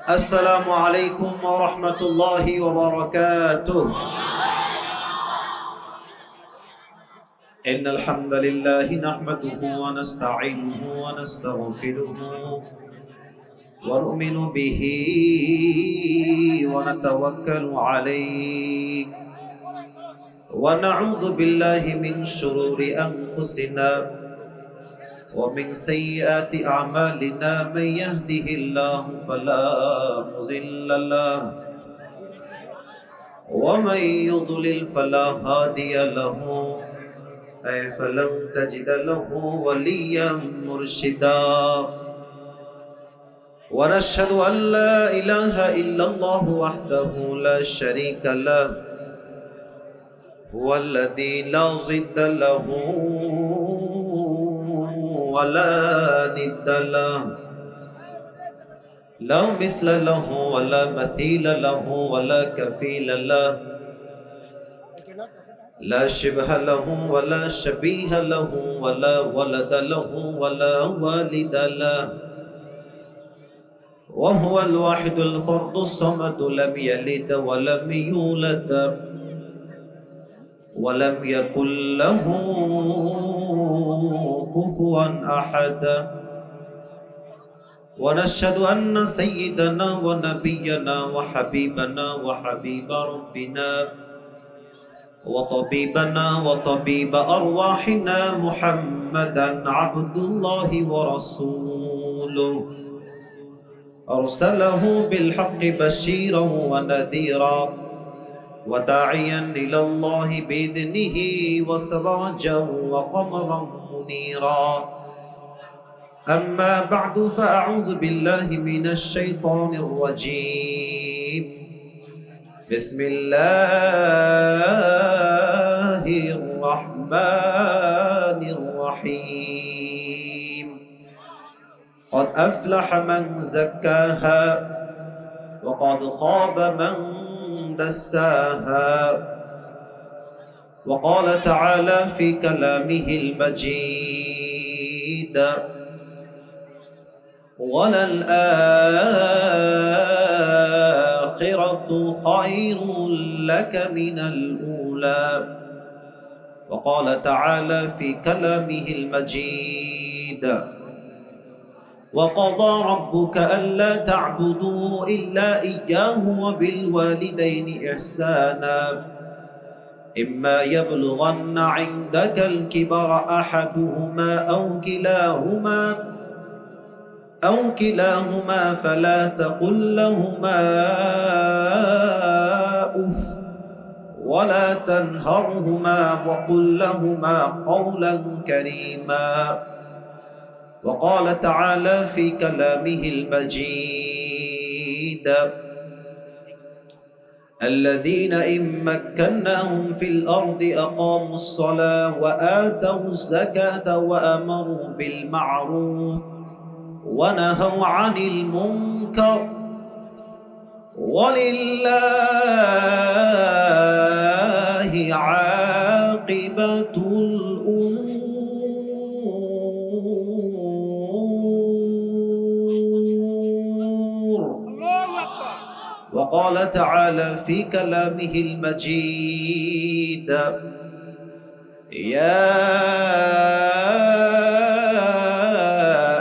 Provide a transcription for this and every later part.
السلام عليكم ورحمة الله وبركاته. إن الحمد لله نحمده ونستعينه ونستغفره ونؤمن به ونتوكل عليه ونعوذ بالله من شرور أنفسنا ومن سيئات أعمالنا. من يهده الله فلا مضل له ومن يضلل فلا هادي له فلن تجد له وليا مرشدا. ونشهد أن لا إله إلا الله وحده لا شريك له هو الذي لا ضد له ولا ند له، لا مثل له ولا مثيل له ولا كفيل له، لا شبه له ولا شبيه له ولا ولد له ولا والد له، وهو الواحد الفرد الصمد لم يلد ولم يولد ولم يكن له كفوا أحد. ونشهد أن سيدنا ونبينا وحبيبنا وحبيب ربنا وطبيبنا وطبيب أرواحنا محمدا عبد الله ورسوله، أرسله بالحق بشيرا ونذيرا وداعيا إلى الله بإذنه وسراجا وقمرا منيرا. أما بعد فأعوذ بالله من الشيطان الرجيم. بسم الله الرحمن الرحيم. قد أفلح من زكاها وقد خاب من دساها. وقال تعالى في كلامه المجيد: وللآخرة خير لك من الأولى. وقال تعالى في كلامه المجيد: وقضى ربك ألا تعبدوا إلا إياه وبالوالدين إحسانا إما يبلغن عندك الكبر أحدهما أو كلاهما فلا تقل لهما أف ولا تنهرهما وقل لهما قولا كريما. وقال تعالى في كلامه المجيد: الذين إن مكناهم في الأرض أقاموا الصلاة وآتوا الزكاة وأمروا بالمعروف ونهوا عن المنكر ولله عاقبة الأمور. وقال تعالى في كلامه المجيد: يا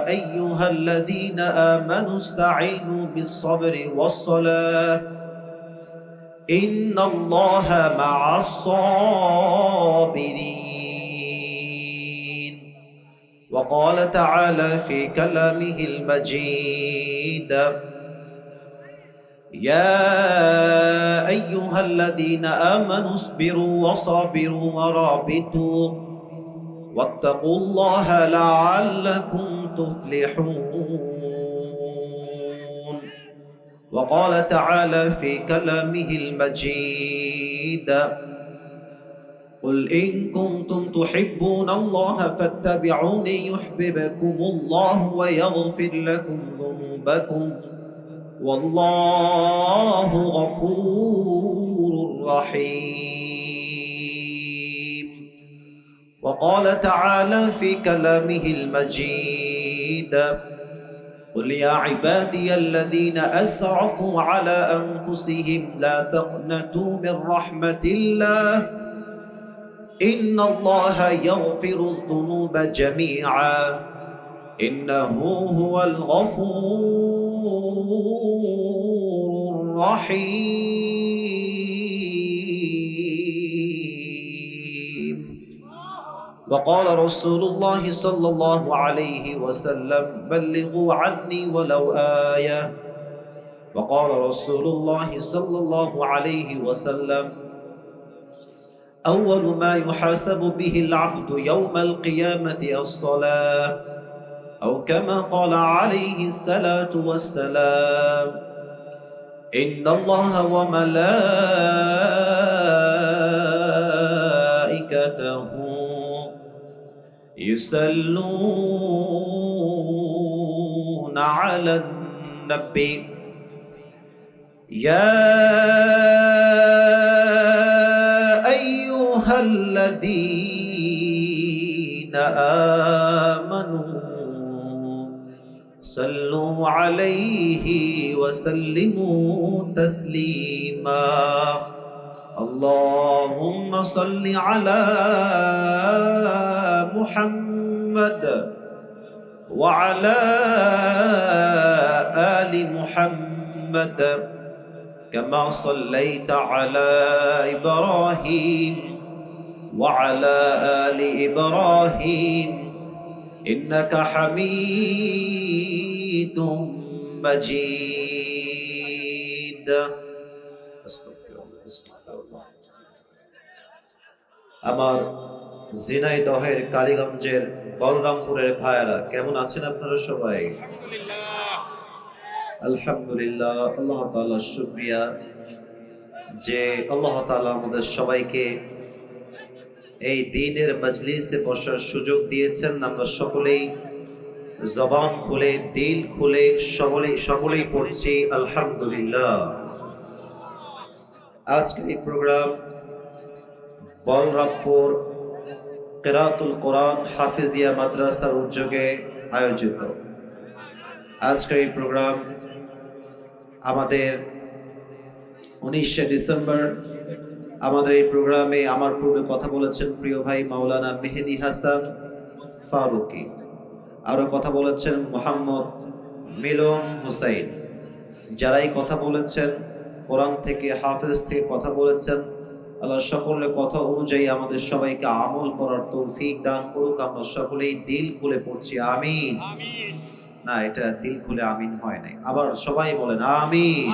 أيها الذين آمنوا استعينوا بالصبر والصلاة إن الله مع الصابرين. وقال تعالى في كلامه المجيد: يا أيها الذين آمنوا اصبروا وصابروا ورابطوا واتقوا الله لعلكم تفلحون. وقال تعالى في كلامه المجيد: قل إن كنتم تحبون الله فاتبعوني يحببكم الله ويغفر لكم ذنوبكم والله غفور رحيم. وقال تعالى في كلامه المجيد: قل يا عبادي الذين أسرفوا على أنفسهم لا تقنطوا من رحمة الله إن الله يغفر الذنوب جميعا إنه هو الغفور الرحيم. وقال رسول الله صلى الله عليه وسلم بلغوا عني ولو آية. وقال رسول الله صلى الله عليه وسلم أول ما يحاسب به العبد يوم القيامة الصلاة أو كما قال عليه الصلاة والسلام إن الله وملائكته يصلون على النبي يا أيها الذين آمنوا صلوا عليه وسلموا تسليما اللهم صل على محمد وعلى آل محمد كما صليت على إبراهيم وعلى آل إبراهيم إنك حميد مجيد. أستغفر الله. আমার ঝিনাইদহের কালীগঞ্জের বলরামপুরের ভাইয়েরা কেমন আছেন আপনারা সবাই? আলহামদুলিল্লাহ। আল্লাহ তাআলার শুকরিয়া যে আল্লাহ তাআলা আমাদের সবাইকে এই দ্বীনের মজলিসে বসার সুযোগ দিয়েছেন। আমরা সকলেই জবান খুলে দিল খুলে সকলেই পড়ছি আলহামদুলিল্লাহ। আজকের এই প্রোগ্রাম বলরামপুর কিরাতুল কোরআন হাফিজিয়া মাদ্রাসার উদ্যোগে আয়োজিত। আজকের এই প্রোগ্রাম আমাদের 19শে ডিসেম্বর। আমাদের এই প্রোগ্রামে আমার পূর্বে কথা বলেছেন প্রিয় ভাই মাওলানা মেহেদি হাসান ফারুকি, আরো কথা বলেছেন মোহাম্মদ মিলন হুসাইন। যারাই কথা বলেছেন কোরআন থেকে হাফেজ থেকে কথা বলেছেন, আল্লাহ সকলের কথা অনুযায়ী আমাদের সবাইকে আমল করার তৌফিক দান করুক। আমরা সকলেই দিল খুলে পড়ছি আমিন। না, এটা দিল খুলে আমিন হয় নাই, আবার সবাই বলেন আমিন।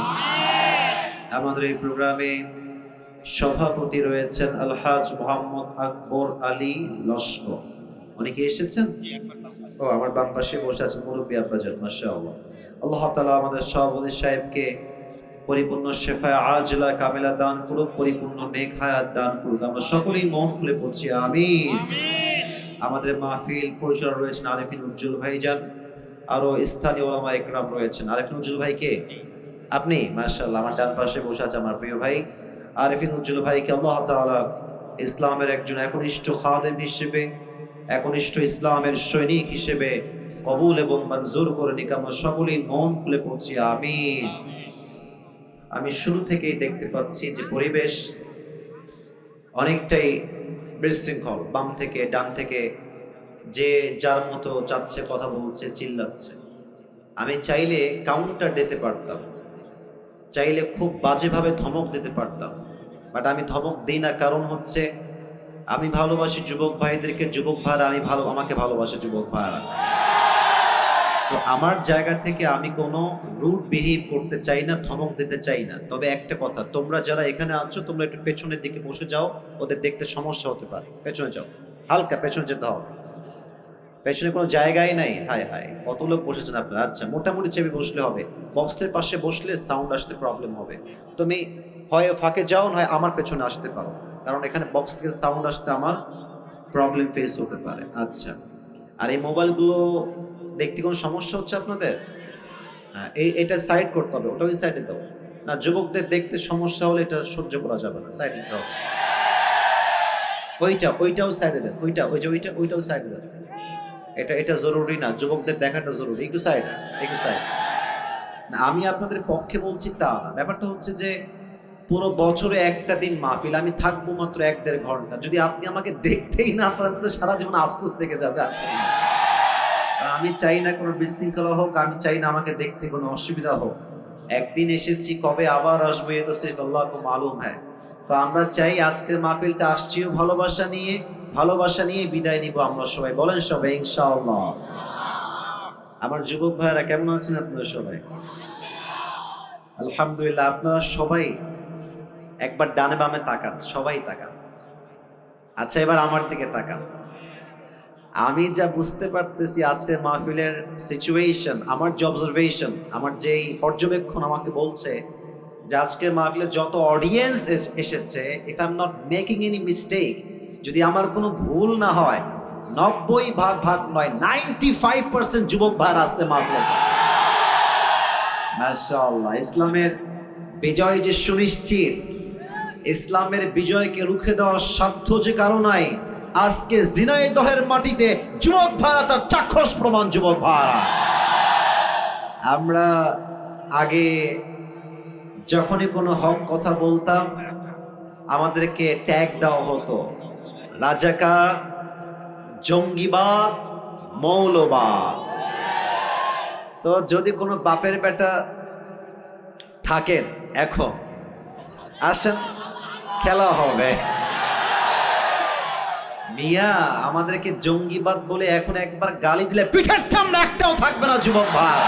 আমাদের এই প্রোগ্রামে সভাপতি রয়েছেন আলহাজ মোহাম্মদ আকবর আলী লস্কর। উনি কি এসেছেন? ও, আমার বাম পাশে বসে আছেন মুরব্বী আব্বাজান, মাশাআল্লাহ। আল্লাহ তাআলা আমাদের সভাপতি সাহেবকে পরিপূর্ণ শেফায়ে আজলা কামিলা দান করুক, পরিপূর্ণ নেক হায়াত দান করুক। আমরা সকলেই মন খুলে পড়ছি আমিন। আমাদের মাহফিল পরিচালনা রয়েছেন আরিফিন উজ্জ্বল ভাইজান, আরো স্থানীয় ওলামা ইকরাম রয়েছেন। আরিফিন উজ্জ্বল ভাই কে? আপনি? মাশাআল্লাহ। আমার ডান পাশে বসে আছে আমার প্রিয় ভাই আরিফিন উজ্জ্বল ভাইকে আল্লাহ তাআলা ইসলামের একজন একনিষ্ঠ খাদেম হিসেবে, একনিষ্ঠ ইসলামের সৈনিক হিসেবে কবুল এবং মঞ্জুর করে নিক। আমরা সকলেই মন খুলে পড়ছি আমিন। আমি শুরু থেকেই দেখতে পাচ্ছি যে পরিবেশ অনেকটাই বিশৃঙ্খল। বাম থেকে ডান থেকে যে যার মতো যাচ্ছে, কথা বলছে, চিল্লাচ্ছে। আমি চাইলে কাউন্টার দিতে পারতাম, চাইলে খুব বাজেভাবে ধমক দিতে পারতাম, বাট আমি ধমক দিই না। কারণ হচ্ছে আমি ভালোবাসি যুবক ভাইদেরকে, যুবক ভাইরা আমাকে ভালোবাসে যুবক ভাইরা। তো আমার জায়গা থেকে আমি কোনো রুড বিহেভ করতে চাই না, ধমক দিতে চাই না। তবে একটা কথা, তোমরা যারা এখানে আছো তোমরা একটু পেছনের দিকে বসে যাও, ওদের দেখতে সমস্যা হতে পারে। পেছনে যাও, হালকা পেছনে যেতে হবে। পেছনে কোনো জায়গাই নাই। হায় হায়, কত লোক বসেছেন আপনারা? আচ্ছা, মোটামুটি চেপে বসলে হবে। বক্সের পাশে বসলে সাউন্ড আসতে প্রবলেম হবে। তুমি হয় ফাঁকে যাও, নয় আমার পেছনে আসতে পারো, কারণ এখানে বক্স থেকে সাউন্ড আসতে আমার প্রবলেম ফেস হতে পারে। আচ্ছা, আর এই মোবাইলগুলো দেখতে কোনো সমস্যা হচ্ছে আপনাদের? হ্যাঁ, এটা সাইড করতে হবে, ওটা ওই সাইডে দাও না। যুবকদের দেখতে সমস্যা হলে এটা সহ্য করা যাবে না, সাইডে দিতে হবে। ওইটাও সাইডে দেন, ওইটাও সাইডে দেন। এটা এটা জরুরি না, যুবকদের দেখাটা জরুরি। একটু সাইড, একটু সাইড। না, আমি আপনাদের পক্ষে বলছি তা না। ব্যাপারটা হচ্ছে যে পুরো বছরে একটা দিন মাহফিল, আমি থাকবো মাত্র 1-1.5 ঘন্টা। যদি আপনি আমাকে দেখতেই না পারেন তো সারা জীবন আফসোস থেকে যাবে আজকে। আমি চাই না কোনো বিশৃঙ্খলা হোক, আমি চাই না আমাকে দেখতে কোনো অসুবিধা হোক। একদিন এসেছি, কবে আবার আসবো এ তো সির্ফ আল্লাহকে মালুম হ্যায়। তো আমরা চাই আজকের মাহফিলটা আসছিও ভালোবাসা নিয়ে বিদায় নিব আমরা সবাই। বলেন সবাই ইনশাআল্লাহ। আমার যুবক ভাইয়েরা কেমন আছেন আপনারা সবাই? আলহামদুলিল্লাহ। আপনারা সবাই একবার ডানে বামে তাকান, সবাই তাকান। আচ্ছা, এবার আমার দিকে তাকান। আমি যা বুঝতে পারতেছি আজকের মাহফিলের সিচুয়েশন, আমার যে অবজারভেশন, আমার যেই পর্যবেক্ষণ আমাকে বলছে যে আজকের মাহফিলে যত অডিয়েন্স এসেছে, if I am not making any mistake, যদি আমার কোনো ভুল না হয়, 90 ভাগ নয়, 95% যুবক ভাইরা আজকে মাহফিলে এসেছে। মাশাআল্লাহ। ইসলামের বিজয় যে সুনিশ্চিত, ইসলামের বিজয়কে রুখে দেওয়ার সাধ্য যে কারো নাই, আজকে ঝিনাইদহের মাটিতে যুবক ভাইরা তার চাক্ষুষ প্রমাণ। যুবক ভাইরা, আমরা আগে যখনই কোনো হক কথা বলতাম আমাদেরকে ট্যাগ দেওয়া হতো রাজাকার, জঙ্গিবাদ, মৌলবাদ। তো যদি কোনো বাপের বেটা থাকেন এখন আসেন, খেলা হবে। মিয়া, আমাদেরকে জঙ্গিবাদ বলে এখন একবার গালি দিলে পিঠের সামনে একটাও থাকবে না যুবক ভাই।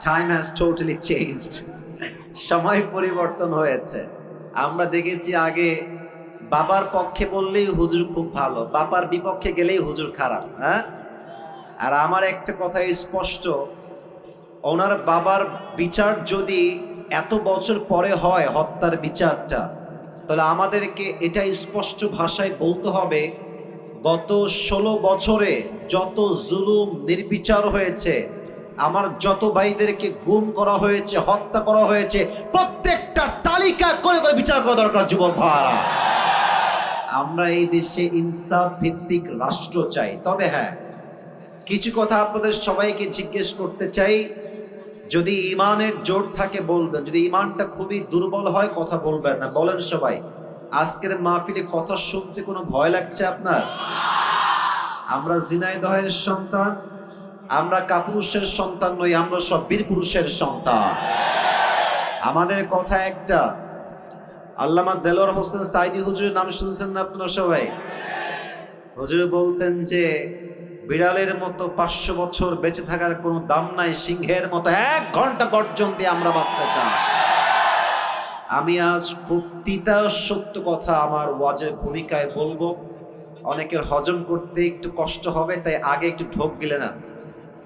Time has totally changed. সময় পরিবর্তন হয়েছে। আমরা দেখেছি আগে বাবার পক্ষে বললেই হুজুর খুব ভালো, বাবার বিপক্ষে গেলেই হুজুর খারাপ। হ্যাঁ, আর আমার একটা কথা স্পষ্ট, ওনার বাবার বিচার যদি এত বছর পরে হয়, হত্যার বিচারটা, তাহলে আমাদেরকে এটা স্পষ্ট ভাষায় বলতে হবে, গত 16 বছরে যত জুলুম নির্বিচার হয়েছে, আমার যত ভাইদেরকে গুম করা হয়েছে, হত্যা করা হয়েছে, প্রত্যেকটা তালিকা করে করে বিচার করা দরকার। যুবক ভাইরা, আমরা এই দেশে ইনসাফ ভিত্তিক রাষ্ট্র চাই। তবে হ্যাঁ, কিছু কথা আপনাদের সবাইকে জিজ্ঞেস করতে চাই। যদি ইমানের জোর থাকে বলবেন, যদি ইমানটা খুবই দুর্বল হয় কথা বলবেন না। বলেন সবাই, আজকের মাহফিলে কথা শুনতে কোনো ভয় লাগছে আপনার? আমরা ঝিনাইদহের সন্তান, আমরা কাপুরুষের সন্তান নই, আমরা সব বীর পুরুষের সন্তান। আমাদের কথা একটা। আল্লামা দেলোয়ার হোসেন সাইদি হুজুরের নাম শুনছেন না আপনারা সবাই? হুজুর বলতেন যে বিড়ালের মতো 500 বছর বেঁচে থাকার কোনো দাম নাই, সিংহের মতো 1 ঘন্টা গর্জন দিয়ে আমরা বাঁচতে চাই। আমি আজ খুব তিতা সত্য কথা আমার ওয়াজের ভূমিকায় বলবো। অনেকের হজম করতে একটু কষ্ট হবে, তাই আগে একটু ঢোক গিলে না,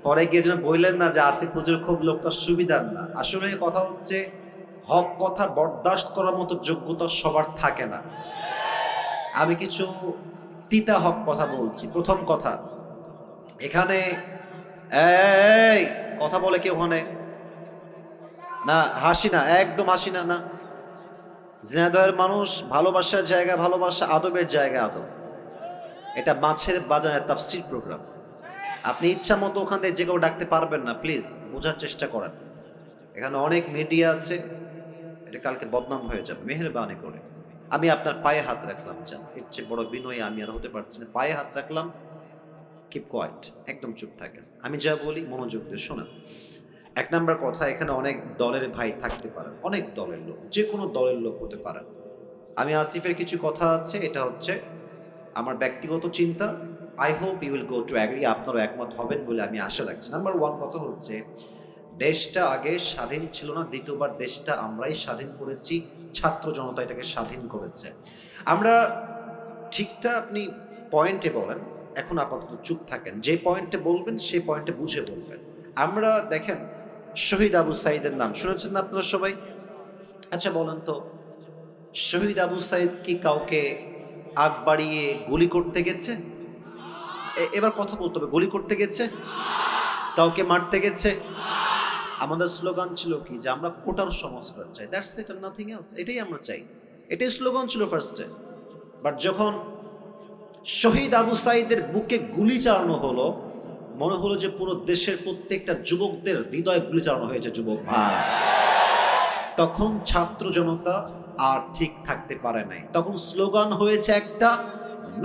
পরে গিয়ে যেন বললেন না যে আসিফ হুজুর খুব লোকটা সুবিধার না। আসলে কথা হচ্ছে, হক কথা বরদাস্ত করার মতো যোগ্যতা সবার থাকে না। আমি কিছু তিতা হক কথা বলছি। প্রথম কথা, এখানে এই কথা বলে কি ওখানে না, হাসি না, একদম হাসি না। না, ঝিনাইদহের মানুষ ভালোবাসার জায়গা ভালোবাসা, আদবের জায়গা আদব। এটা মাছের বাজারের তাফসীর প্রোগ্রাম। আপনি ইচ্ছা মতো ওখান থেকে যে কেউ ডাকতে পারবেন না। প্লিজ বোঝার চেষ্টা করেন। এখানে অনেক মিডিয়া আছে, এটা কালকে বদনাম হয়ে যাবে। মেহেরবানি করে আমি আপনার পায়ে হাত রাখলাম, যান, এর চেয়ে বড় বিনয়ী আমি আর হতে পারছি না। পায়ে হাত রাখলাম, কিপ কোয়াইট, একদম চুপ থাকেন। আমি যা বলি মনোযোগ দিয়ে শোনেন। 1 নাম্বার কথা, এখানে অনেক দলের ভাই থাকতে পারেন, অনেক দলের লোক, যে কোনো দলের লোক হতে পারেন। আমি আসিফের কিছু কথা আছে, এটা হচ্ছে আমার ব্যক্তিগত চিন্তা। I hope you will go to agree, আপনারা একমত হবেন বলে আমি আশা রাখছি। নাম্বার 1 কথা হচ্ছে, দেশটা আগে স্বাধীন ছিল না, দ্বিতীয়বার দেশটা আমরাই স্বাধীন করেছি, ছাত্র জনতা এটাকে স্বাধীন করেছে। আমরা ঠিকটা আপনি পয়েন্টে বলেন, এখন আপাতত চুপ থাকেন। যে পয়েন্টে বলবেন সেই পয়েন্টে বুঝে বলবেন। আমরা দেখেন, শহীদ আবু সাইদের নাম শুনেছেন না আপনারা সবাই? আচ্ছা বলেন তো, শহীদ আবু সাইদ কি কাউকে আগ বাড়িয়ে গুলি করতে গেছে? এবার কথা বলতে হবে, গুলি করতে গেছে? কাউকে মারতে গেছে? আমাদের স্লোগান ছিল কি, যে আমরা কোটার সংস্কার চাই, that's it and nothing else. এটাই আমরা চাই, এটাই স্লোগান ছিল ফার্স্টে। বাট যখন শহীদ আবু সাঈদের বুকে গুলি চালানো হলো, মনে হলো যে পুরো দেশের প্রত্যেকটা যুবকদের হৃদয়ে গুলি চালানো হয়েছে। যুবক ভাই, তখন ছাত্র জনতা আর ঠিক থাকতে পারে নাই। তখন স্লোগান হয়েছে একটা,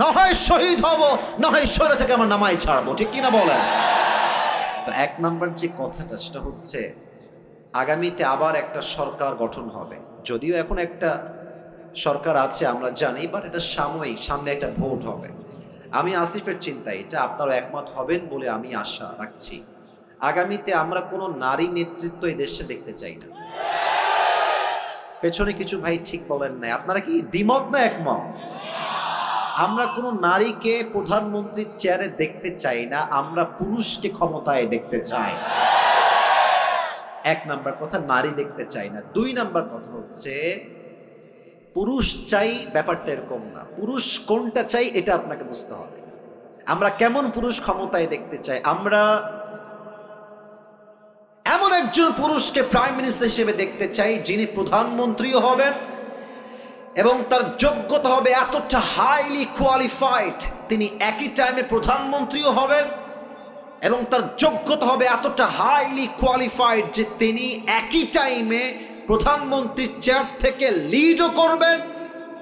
না হয় শহীদ হব, না হয় শহরে থেকে আমার নামাই ছাড়বো। ঠিক কিনা বলেন? তো এক নাম্বার যে কথাটা, সেটা হচ্ছে আগামীতে আবার একটা সরকার গঠন হবে। যদিও এখন একটা সরকার আছে আমরা জানি, বাট এটা সাময়িক, সামনে একটা ভোট হবে। আমি আসিফের চিন্তায় এটা আপনারা একমত হবেন বলে আমি আশা রাখছি। আগামীতে আমরা কোনো নারী নেতৃত্ব এই দেশে দেখতে চাই না। পেছনে কিছু ভাই ঠিক বলেন নাই, আপনারা কি দ্বিমত না একমত? আমরা কোনো নারীকে প্রধানমন্ত্রীর চেয়ারে দেখতে চাই না, আমরা পুরুষকে ক্ষমতায় দেখতে চাই। এক নাম্বার কথা, নারী দেখতে চাই না। দুই নাম্বার কথা হচ্ছে পুরুষ চাই, ব্যাপারটা এরকম না। পুরুষ কোনটা চাই এটা আপনাকে বুঝতে হবে। আমরা কেমন পুরুষ ক্ষমতায় দেখতে চাই? আমরা এমন একজন পুরুষকে প্রাইম মিনিস্টার হিসেবে দেখতে চাই যিনি প্রধানমন্ত্রীও হবেন এবং তার যোগ্যতা হবে এতটা হাইলি কোয়ালিফাইড, তিনি একই টাইমে প্রধানমন্ত্রীও হবেন এবং তার যোগ্যতা হবে এতটা হাইলি কোয়ালিফাইড যে তিনি একই টাইমে প্রধানমন্ত্রীর চেয়ার থেকে লিডও করবেন,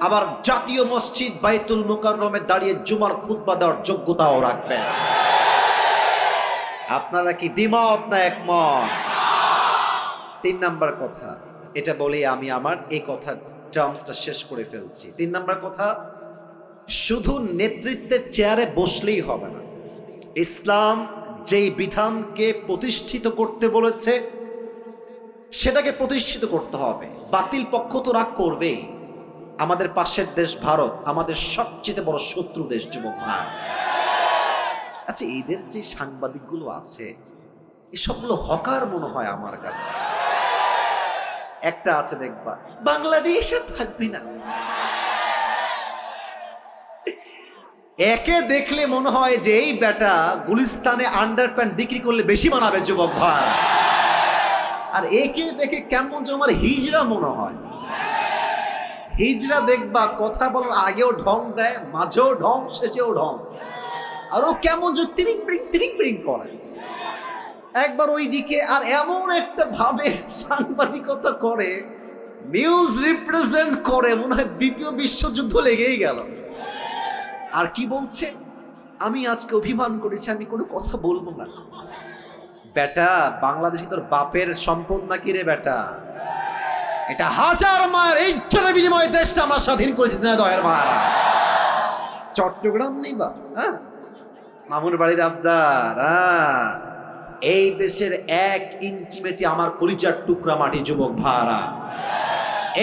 আবার জাতীয় মসজিদ বাইতুল মুকাররমে দাঁড়িয়ে জুমার খুতবা দেওয়ার যোগ্যতাও রাখবেন। আপনারা কি দ্বিমত না একমত? তিন নাম্বার কথা, এটা বলে আমি আমার এই কথার টার্মসটা শেষ করে ফেলছি। তিন নাম্বার কথা, শুধু নেতৃত্বের চেয়ারে বসলেই হবে না। ইসলাম যেই বিধানকে প্রতিষ্ঠিত করতে বলেছে সেটাকে প্রতিষ্ঠিত করতে হবে। বাতিল পক্ষ তো রাগ করবেই। আমাদের পাশের দেশ ভারত আমাদের সবচেয়ে বড় শত্রু দেশ। যুবক ভাই, আচ্ছা এদের যে সাংবাদিকগুলো আছে এসবগুলো হকার মনে হয় আমার কাছে। একটা আছে দেখবা, বাংলাদেশ আর থাকবে না, একে দেখলে মনে হয় যে এই বেটা গুলিস্তানে আন্ডারপ্যান্ট বিক্রি করলে বেশি মানাবে। যুবক ভাই, আর একে দেখে কেমন যেন আমার হিজড়া মনে হয়। হিজড়া দেখবা কথা বলার আগেও ঢং দেয়, মাঝেও ঢং, শেষেও ঢং, আর ও কেমন যে তিরিং বিরিং করে একবার ওই দিকে, আর এমন একটা ভাবে সাংবাদিকতা করে, নিউজ রিপ্রেজেন্ট করে, মনে হয় দ্বিতীয় বিশ্বযুদ্ধ লেগেই গেল। আর কি বলছে, আমি আজকে অভিমান করেছি, আমি কোনো কথা বলবো না। বেটা, বাংলাদেশে তোর বাপের সম্পদ নাকি রে বেটা? এটা হাজার মায়ের ইজ্জতের বিনিময়ে দেশটা আমরা স্বাধীন করেছি। দয়ের মা, চট্টগ্রাম নেই বা হ্যাঁ, মামুর বাড়ির আবদার। এই দেশের 1 ইঞ্চি মাটি আমার কলিজার টুকরা মাটি। যুবক ভাড়া,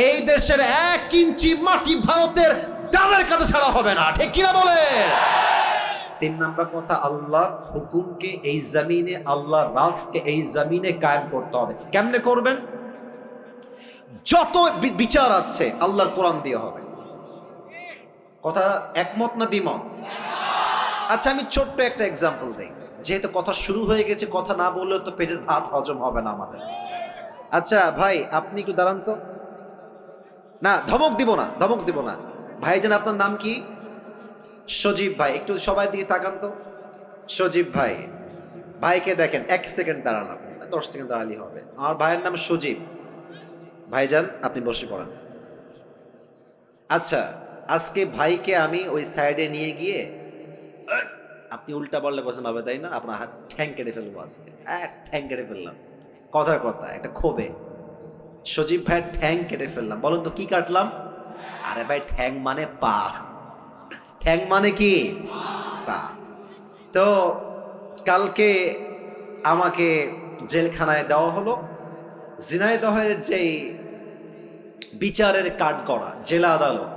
এই দেশের 1 ইঞ্চি মাটি ভারতের ডালের কাছে ছাড়া হবে না। ঠিক কিনা বলে? তিন নাম্বার কথা, আল্লাহর হুকুমকে এই জমিনে, আল্লাহর রাজকে এই জমিনে কায়েম করতে হবে। কেমনে করবেন? যত বিচার আছে আল্লাহর কোরআন দিয়ে হবে। কথা একমত না দ্বিমত? আচ্ছা আমি ছোট্ট একটা এক্সাম্পল দেই, যেহেতু কথা শুরু হয়ে গেছে, কথা না বললেও তো পেটের ভাত হজম হবে না আমাদের। আচ্ছা ভাই, আপনি একটু দাঁড়ান তো। না, ধমক দিব না, ধমক দিব না। ভাইজান আপনার নাম কি? সজীব ভাই, একটু সবাই দিয়ে তাকান তো। সজীব ভাই, ভাইকে দেখেন। 1 সেকেন্ড দাঁড়ান, আপনি 10 সেকেন্ড দাঁড়ালেই হবে। আমার ভাইয়ের নাম সজীব। ভাইজান আপনি বসে পড়েন। আচ্ছা, আজকে ভাইকে আমি ওই সাইডে নিয়ে গিয়ে, আপনি উল্টা বললে বলছেন ভাবে, তাই না? আপনার হাত ঠ্যাং কেটে ফেলবো আজকে। ঠ্যাং কেটে ফেললাম, কথার কথা, একটা ক্ষোভে সজীব ভাইয়ের ঠ্যাং কেটে ফেললাম। বলুন তো কি কাটলাম? আরে ভাই, ঠ্যাং মানে পা। ঠ্যাং মানে কি? পা। তো কালকে আমাকে জেলখানায় দেওয়া হলো। ঝিনাইদহের যেই বিচারের কাঠগড়া জেলা আদালত,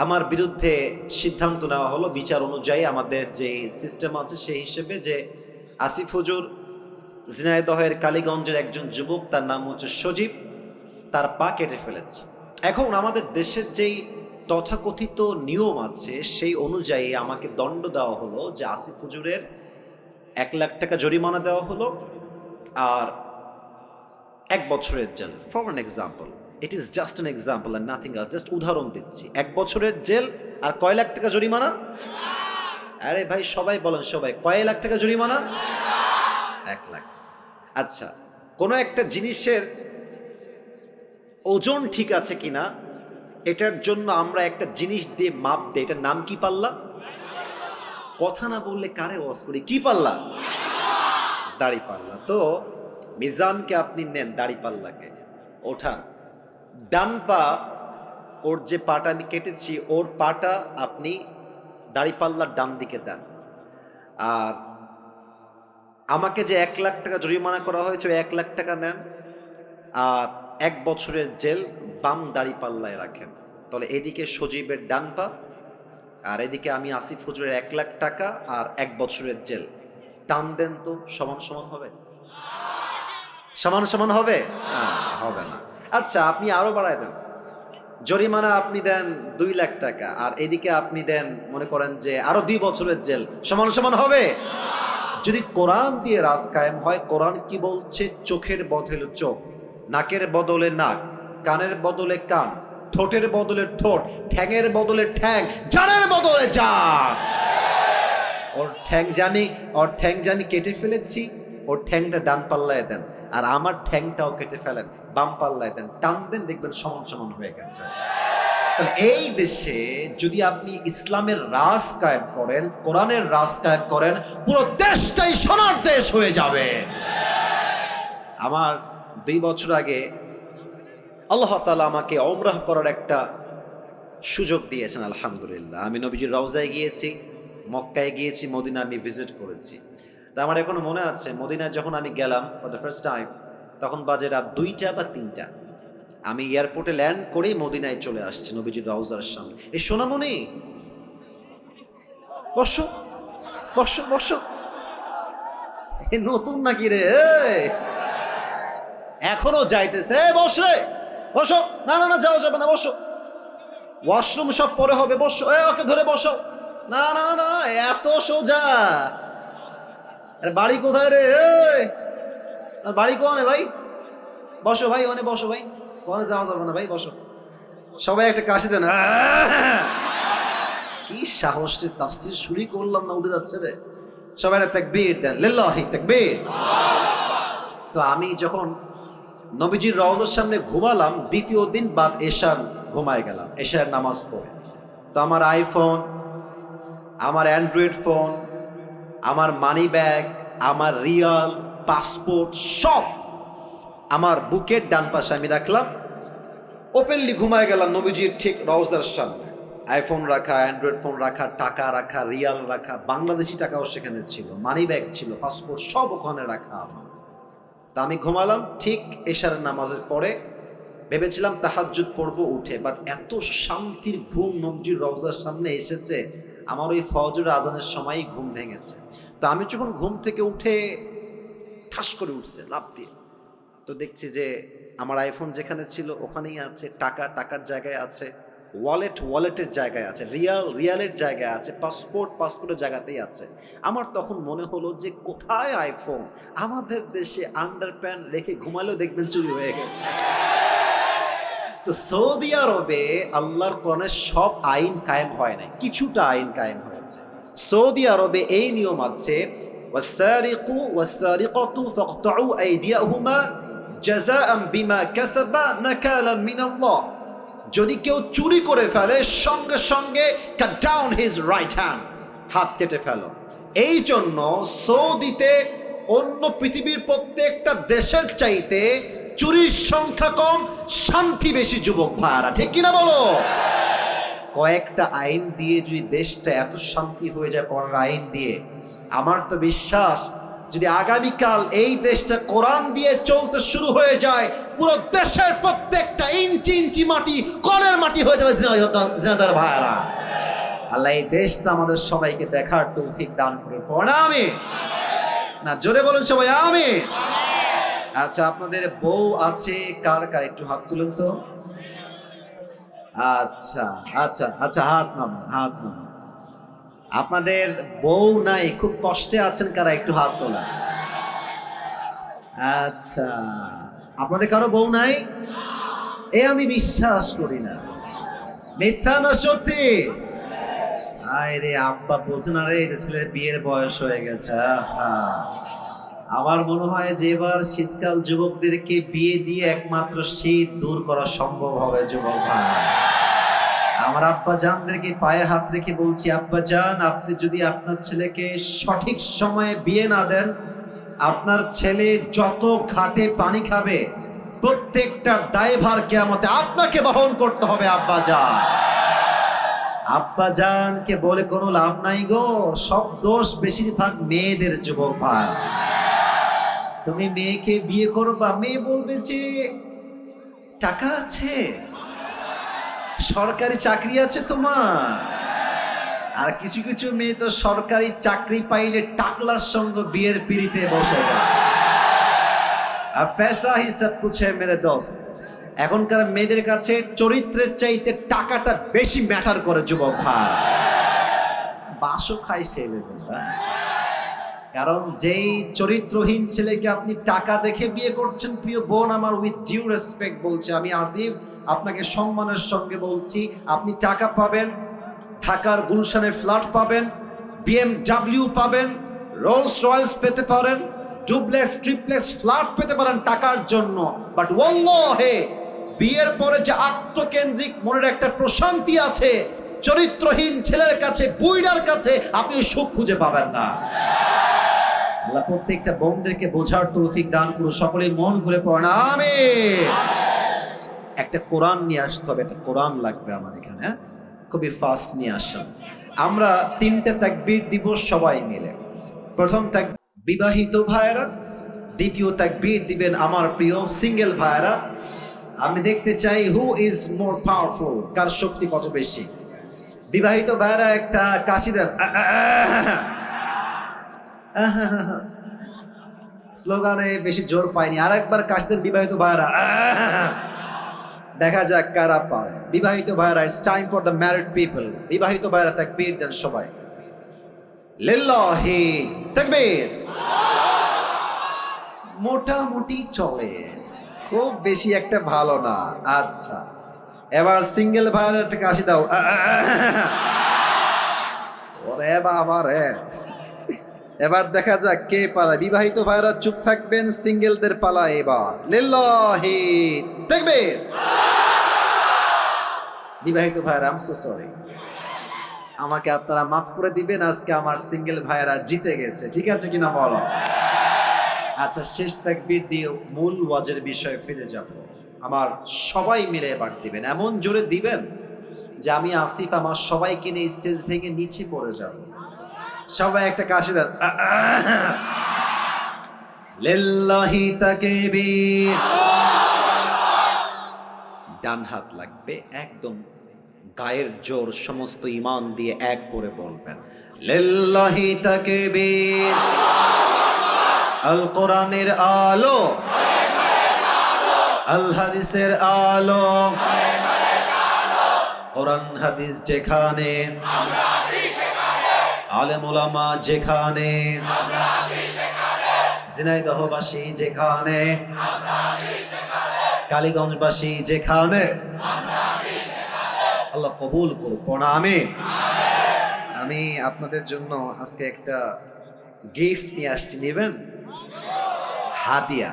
আমার বিরুদ্ধে সিদ্ধান্ত নেওয়া হলো বিচার অনুযায়ী, আমাদের যে সিস্টেম আছে সেই হিসেবে, যে আসিফ হুজুর ঝিনাইদহের কালীগঞ্জের একজন যুবক, তার নাম হচ্ছে সজীব, তার পা কেটে ফেলেছে। এখন আমাদের দেশের যেই তথাকথিত নিয়ম আছে সেই অনুযায়ী আমাকে দণ্ড দেওয়া হলো যে আসিফ হুজুরের 1 লাখ টাকা জরিমানা দেওয়া হলো আর 1 বছরের জেল। For an example, it is just an example and nothing else, just উদাহরণ দিচ্ছি। 1 বছরের জেল আর কয় লাখ টাকা জরিমানা? আরে ভাই সবাই বলেন, সবাই কয় লাখ টাকা জরিমানা? 1 লাখ। আচ্ছা, কোনো একটা জিনিসের ওজন ঠিক আছে কিনা এটার জন্য আমরা একটা জিনিস দিয়ে মাপ দিই, এটার নাম কি পাল্লা? কথা না বললে কারে ওয়াজ করি? কি পাল্লা? দাড়ি পাল্লা। তো মিজানকে আপনি নেন, দাড়ি পাল্লাকে ওঠান, ডান পা, ওর যে পাটা আমি কেটেছি ওর পাটা আপনি দাড়ি পাল্লার ডান দিকে দেন। আর আমাকে যে 1 লাখ টাকা জরিমানা করা হয়েছে 1 লাখ টাকা নেন, আর 1 বছরের জেল বাম দাড়ি পাল্লায় রাখেন। তাহলে এদিকে সজীবের ডান পা, আর এদিকে আমি আসিফ হুজুরের 1 লাখ টাকা আর 1 বছরের জেল। টান দেন তো, সমান সমান হবে? সমান সমান হবে? হবে না। আচ্ছা, আপনি আরো বাড়ায় দেন, জরিমানা আপনি দেন 2 লাখ টাকা, আর এদিকে আপনি দেন মনে করেন যে আরো 2 বছরের জেল। সমান সমান হবে? যদি কোরআন দিয়ে রাজ কায়েম হয়, কোরআন কি বলছে? চোখের বদলে চোখ, নাকের বদলে নাক, কানের বদলে কান, ঠোঁটের বদলে ঠোঁট, ঠ্যাঙের বদলে ঠ্যাং, জানের বদলে জান। ওর ঠ্যাং জানি কেটে ফেলেছি, ওর ঠ্যাংটা ডান পাল্লায় দেন, আর আমার ঠ্যাংটাও কেটে ফেলেন, বাম পাল্লায় দেন, টান দেন, দেখবেন সমান সমান হয়ে গেছে। তাহলে এই দেশে যদি আপনি ইসলামের রাজ কায়েম করেন, কোরআনের রাজ কায়েম করেন, পুরো দেশটাই সোনার দেশ হয়ে যাবে। আমার 2 বছর আগে আল্লাহ তাআলা আমাকে উমরাহ করার একটা সুযোগ দিয়েছেন, আলহামদুলিল্লাহ। আমি নবীজির রওজায় গিয়েছি, মক্কায় গিয়েছি, মদিনা আমি ভিজিট করেছি। তা আমার এখনো মনে আছে, মদিনায় যখন আমি গেলাম ফর দ্য ফার্স্ট টাইম, তখন বাজে রাত 2টা বা 3টা। আমি এয়ারপোর্টে ল্যান্ড করেই মদিনায় চলে আসছি, নবীজির রওজার সামনে। এই সোনামণি, বসো বসো বসো। এ নতুন নাকি রে? এখনো যাইতেছে? বস রে, বসো। না না না, যাও, যাবে না, বসো। ওয়াশরুম সব পরে হবে, বসো। ওকে ধরে বসো। না না না, এত সোজা? বাড়ি কোথায় রে? বাড়ি কোনে ভাই? বসো ভাই, ওনে বসো ভাই, কোনে যাওয়া যাবে না ভাই, বসো। সবাই একটা কাশি দেন। কি সাহস রে, তাফসীর শুরু করলাম না উঠে যাচ্ছে রে। সবাই তাকবীর দেন, লিল্লাহি তাকবীর। তো আমি যখন নবীজির রওজার সামনে ঘুমালাম, দ্বিতীয় দিন বাদ এশার ঘুমায় গেলাম, এশার নামাজ পড়ে। তো আমার আইফোন, আমার অ্যান্ড্রয়েড ফোন, আমার মানি ব্যাগ, আমার রিয়াল, পাসপোর্ট সব আমার বুকের ডান পাশে আমি রাখলাম। ওপেনলি ঘুমায় গেলাম নবীজির ঠিক রওজার সামনে। আইফোন রাখা, অ্যান্ড্রয়েড ফোন রাখা, টাকা রাখা, রিয়াল রাখা, বাংলাদেশি টাকাও সেখানে ছিল, মানি ব্যাগ ছিল, পাসপোর্ট সব ওখানে রাখা আমার। তা আমি ঘুমালাম ঠিক এশার নামাজের পরে। ভেবেছিলাম তাহাজ্জুদ পড়বো উঠে, বাট এত শান্তির ঘুম নবীজির রওজার সামনে এসেছে, আমার ওই ফজর আজানের সময়ই ঘুম ভেঙেছে। তো আমি যখন ঘুম থেকে উঠে ঠাস করে উঠছে লাফ দিয়ে, তো দেখছি যে আমার আইফোন যেখানে ছিল ওখানেই আছে, টাকা টাকার জায়গায় আছে, ওয়ালেটের জায়গায় আছে, রিয়ালের জায়গায় আছে, পাসপোর্টের জায়গাতেই আছে। আমার তখন মনে হলো যে কোথায় আইফোন? আমাদের দেশে আন্ডারপ্যান্ট রেখে ঘুমালেও দেখবেন চুরি হয়ে গেছে। তো সৌদি আরবে আল্লাহর কোরআনের সব আইন কায়েম হয় নাই, কিছুটা আইন কায়েম হয়েছে। সৌদি আরবে এই নিয়ম আছে, ওয়াসারিকু ওয়াসারিকাতু ফাকতাউ আইদিয়াহুমা জাযাআন বিমা কাসাবা নাকালাম মিনাল্লাহ। যদি কেউ চুরি করে ফেলে, সঙ্গে সঙ্গে cut down his right hand, হাত কেটে ফেলো। এই জন্য সৌদিতে অন্য পৃথিবীর প্রত্যেকটা দেশের চাইতে চুরির সংখ্যা কম, শান্তি বেশি। যুবক ভাইরা ঠিক কিনা বলো? কয়েকটা আইন দিয়ে যদি দেশটা এত শান্তি হয়ে যায়, কোরআন আইন দিয়ে, আমার তো বিশ্বাস যদি আগামীকাল এই দেশটা কোরআন দিয়ে চলতে শুরু হয়ে যায়, পুরো দেশের প্রত্যেকটা ইঞ্চি ইঞ্চি মাটি কোরআনের মাটি হয়ে যাবে। জিনাদার ভাইরা, আল্লাহ এই দেশটা আমাদের সবাইকে দেখার তৌফিক দান করে। পড়া আমি না, জোরে বলুন সবাই আমিন। আচ্ছা, আপনাদের বউ আছে কার কার? একটু হাত তুলুন তো। আচ্ছা আচ্ছা আচ্ছা, হাত নামান, হাত নামান। আপনাদের বউ নাই, খুব কষ্টে আছেন কারা? একটু হাত তোলা। আচ্ছা, আপনাদের কারো বউ নাই? আমি বিশ্বাস করি না, মিথ্যা না সত্যি? আরে আব্বা বোঝে না রে, এটা ছেলের বিয়ের বয়স হয়ে গেছে। আহা, আমার মনে হয় যে এবার শীতকাল যুবকদেরকে বিয়ে দিয়ে একমাত্র শীত দূর করা সম্ভব হবে যুবক ভাই। আমার আব্বা জানদেরকে পায়ে হাত রেখে বলছি, আব্বা জান, আপনি যদি আপনার ছেলেকে সঠিক সময়ে বিয়ে না দেন, আপনার ছেলে যত ঘাটে পানি খাবে প্রত্যেকটা দায়ভার কিয়ামতে আপনাকে বহন করতে হবে আব্বা জান। আব্বা জানকে বলে কোনো লাভ নাই গো, সব দোষ বেশিরভাগ মেয়েদের যুবক ভাই। তুমি মেয়েকে বিয়ে করবা, মেয়ে বলবে যে টাকা আছে, সরকারি চাকরি আছে তোমার। আর কিছু কিছু মেয়ে তো সরকারি চাকরি পাইলে টাকলার সঙ্গে বিয়ের পিড়িতে বসে যায়। আর পেশা হি সব কুছ হ্যায় মেরে দোস্ত। এখনকার মেয়েদের কাছে চরিত্রের চাইতে টাকাটা বেশি ম্যাটার করে যুবক ভাই। বাসও খাই সে কারণ যেই চরিত্রহীন ছেলেকে আপনি টাকা দেখে বিয়ে করছেন, প্রিয় বোন আমার, উইথ ডিউ রেসপেক্ট বলছে, আমি আসিফ আপনাকে সম্মানের সঙ্গে বলছি, আপনি টাকা পাবেন, ঢাকার গুলশানে ফ্ল্যাট পাবেন, BMW পাবেন, রোলস রয়েলস পেতে পারেন, ডুপ্লেক্স ট্রিপ্লেক্স ফ্ল্যাট পেতে পারেন টাকার জন্য, বাট ওয়াল্লাহি বিয়ের পরে যে আত্মকেন্দ্রিক মনের একটা প্রশান্তি আছে, চরিত্রহীন ছেলের কাছে, বুইড়ার কাছে আপনি সুখ খুঁজে পাবেন না। আল্লাহ প্রত্যেকটা বোনদেরকে বোঝার তৌফিক দান করুন, সকলেই মন খুলে পড়েন আমিন। একটা কোরআন নিয়ে আসতে হবে, একটা কোরআন লাগবে আমার এখানে, খুবই ফাস্ট নিয়ে আসেন। আমরা 3টে তাকবীর দিব সবাই মিলে। প্রথম তাকবীর বিবাহিত ভাইরা, দ্বিতীয় তাকবীর দিবেন আমার প্রিয় সিঙ্গেল ভাইরা। আমি দেখতে চাই হু ইজ মোর পাওয়ারফুল, কার শক্তি কত বেশি। বিবাহিত ভাইরা একটা কাশি দেন, স্লোগানে বেশি জোর পাইনি, আর একবার কাশি দেন বিবাহিত ভাইরা, দেখা যাক কারা পারে। বিবাহিত ভাইরা, it's time for the married people. বিবাহিত ভাইরা তাকবীর দেন সবাই, লিল্লাহি তাকবীর। মোটামুটি চলে, খুব বেশি একটা ভালো না। আচ্ছা, এবার সিঙ্গেল ভাইরা একটা কাশি দাও, ওরে বাবা রে। এবার দেখা যাক কে পারে। বিবাহিত ভাইরা চুপ থাকবেন, সিঙ্গেলদের পালা এবার, লিল্লাহি তাকবীর। বিবাহিত ভাইরা, আই এম সো সরি, আমাকে আপনারা মাফ করে দিবেন, আজকে আমার সিঙ্গেল ভাইরা জিতে গেছে, ঠিক আছে কিনা বলো। আচ্ছা, শেষ তাকবীর দিয়ে মূল ওয়াজের বিষয়ে ফিরে যাব। আমার সবাই মিলে এবার দিবেন, এমন জোরে দিবেন যে আমি আসিফ আমার সবাইকে নিয়ে স্টেজ ভেঙে নিচে পড়ে যাব। সবাই একটা কাশি দেন, লিল্লাহি তাকবীর। ডান হাত লাগবে একদম গায়ের জোর, সমস্ত ইমান দিয়ে এক করে বলবেন, লিল্লাহি তাকবীর। আল কোরআনের আলো, আল হাদিসের আলো, কোরআন হাদিস যেখানে, আলেম ওলামা যেখানে, ঝিনাইদহবাসী যেখানে, কালীগঞ্জবাসী যেখানে, আল্লাহ কবুল করুন, আমিন। আমি আপনাদের জন্য আজকে একটা गिफ्ट নিয়ে আসছি, নেবেন? हादिया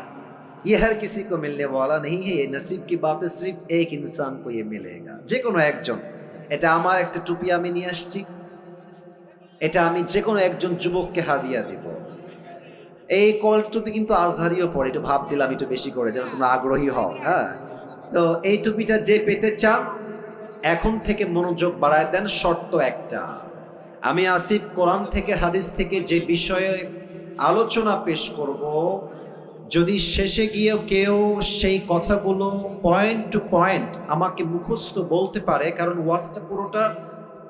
ये हर किसी को मिलने वाला नहीं है, ये नसीब की बात है, सिर्फ एक इंसान को ये मिलेगा, যে কোনো একজন। এটা আমার একটা টুপি আমি নিয়ে আসছি, এটা আমি যে কোনো একজন যুবককে হাদিয়া দিব। এই কল টুপি কিন্তু আজহারিও পড়ে, একটু ভাব দিলাম একটু বেশি করে যেন তোমরা আগ্রহী হও। হ্যাঁ, তো এই টুপিটা যে পেতে চান এখন থেকে মনোযোগ বাড়ায় দেন। শর্ত একটা, আমি আসিফ কোরআন থেকে হাদিস থেকে যে বিষয়ে আলোচনা পেশ করব, যদি শেষে গিয়ে কেউ সেই কথাগুলো পয়েন্ট টু পয়েন্ট আমাকে মুখস্থ বলতে পারে, কারণ ওয়াজটা পুরোটা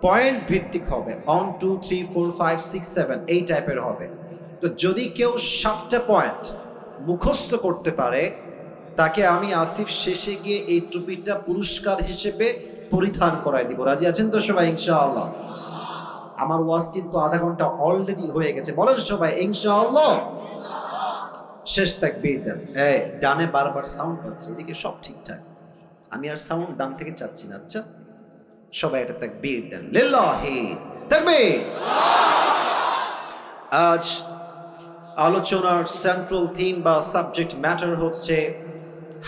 পয়েন্ট ভিত্তিক হবে, 1 2 3 4 5 6 7 এই টাইপের হবে। তো যদি কেউ 7টা পয়েন্ট মুখস্থ করতে পারে, তাকে আমি আসিফ শেষে গিয়ে এই টুপিটা পুরস্কার হিসেবে পরিধান করাই দিব। রাজি আছেন তো সবাই ইনশাআল্লাহ? আমার ওয়াজ কিন্তু আধা ঘন্টা অলরেডি হয়ে গেছে, বলেন সবাই ইনশাআল্লাহ। শেষ তাকবীর দেন। এই ডানে বারবার সাউন্ড পাচ্ছে, এদিকে সব ঠিকঠাক, আমি আর সাউন্ড ডান থেকে চাচ্ছি না। আচ্ছা, সবাই একটা তাকবীর দেন, লিল্লাহি তাকবীর। আজ আলোচনার সেন্ট্রাল থিম বা সাবজেক্ট ম্যাটার হচ্ছে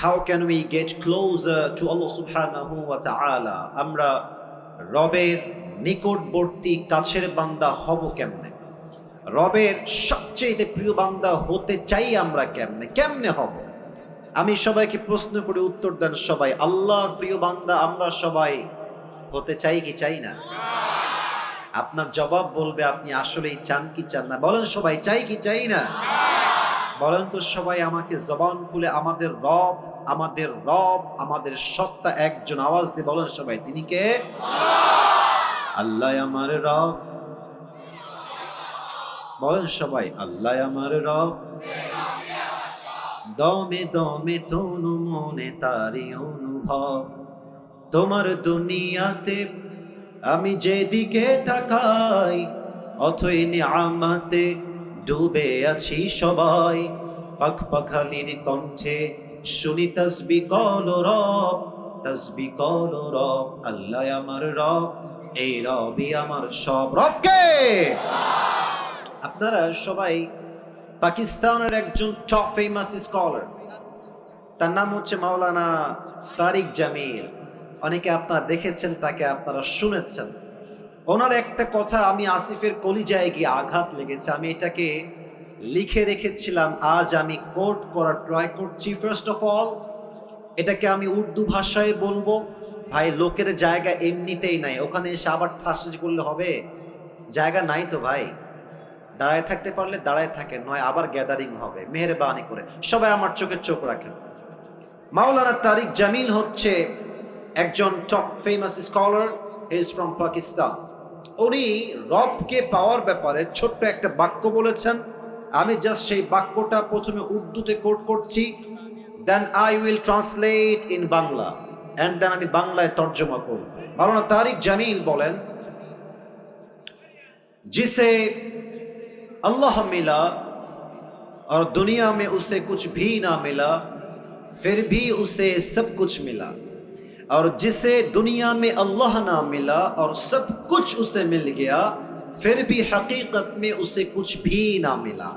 how can we get closer to আল্লাহ সুবহানাহু ওয়া তাআলা। আমরা রবের নিকটবর্তী কাছের বান্দা হব কেমনে, রবের সবচেয়ে প্রিয় বান্দা হতে চাই আমরা কেমনে, কেমনে হব? আমি সবাইকে প্রশ্ন করে উত্তর দেন সবাই। আল্লাহর প্রিয় বান্দা আমরা সবাই হতে চাই কি চাই না? আপনার জবাব বলবে আপনি আসলেই চান কি চান না। বলেন সবাই চাই কি চাই না? বলেন তো সবাই আমাকে জবান খুলে আমাদের রব, আমাদের রব, আমাদের সত্তা একজন, আওয়াজ দিয়ে বলেন সবাই, তিনি কে? আল্লাহ আমার রব। বলেন সবাই, আল্লাহ আমার রব। দমে দমে তনু মনে তারি অনুভব, তোমার দুনিয়াতে আমি যেদিকে তাকাই অথই নিয়ামতে ডুবে আছি সবাই। পাখ পাখালির কণ্ঠে শুনি তাসবিহ করো রব, তাসবিহ করো রব। আল্লাহ আমার রব, এই রবই আমার সব। রবকে আপনারা সবাই পাকিস্তানের একজন টপ ফেমাস স্কলার, তার নাম হচ্ছে মাওলানা তারিক জামিল। অনেকে আপনারা দেখেছেন তাকে, আপনারা শুনেছেন। ওনার একটা কথা আমি আসিফের কলিজায় গিয়ে আঘাত লেগেছে। আমি এটাকে লিখে রেখেছিলাম, আজ আমি কোট করার ট্রাই করছি। ফার্স্ট অফ অল এটাকে আমি উর্দু ভাষায় বলবো। ভাই লোকের জায়গা এমনিতেই নাই, ওখানে এসে আবার ঠাসি করলে হবে? জায়গা নাই তো ভাই। দাঁড়ায় থাকতে পারলে দাঁড়ায় থাকেন, নয় আবার গ্যাদারিং হবে। মেহেরবানি করে সবাই আমার চোখে চোখ রাখেন। মাওলানা তারিক জামিল হচ্ছে একজন top famous scholar, is from Pakistan. উনি রবকে পাওয়ার ব্যাপারে ছোট্ট একটা বাক্য বলেছেন। আমি জাস্ট সেই বাক্যটা প্রথমে উর্দুতে কোট করছি, then I will translate in Bangla, and then আমি বাংলায় তর্জমা করব। মাওলানা তারিক জামিল বলেন, जिसे अल्लाह मिला और दुनिया में उसे कुछ भी ना मिला, फिर भी उसे सब कुछ मिला। और जिसे दुनिया में अल्लाह ना मिला और सब कुछ उसे मिल गया, फिर भी हकीकत में उसे कुछ भी ना मिला।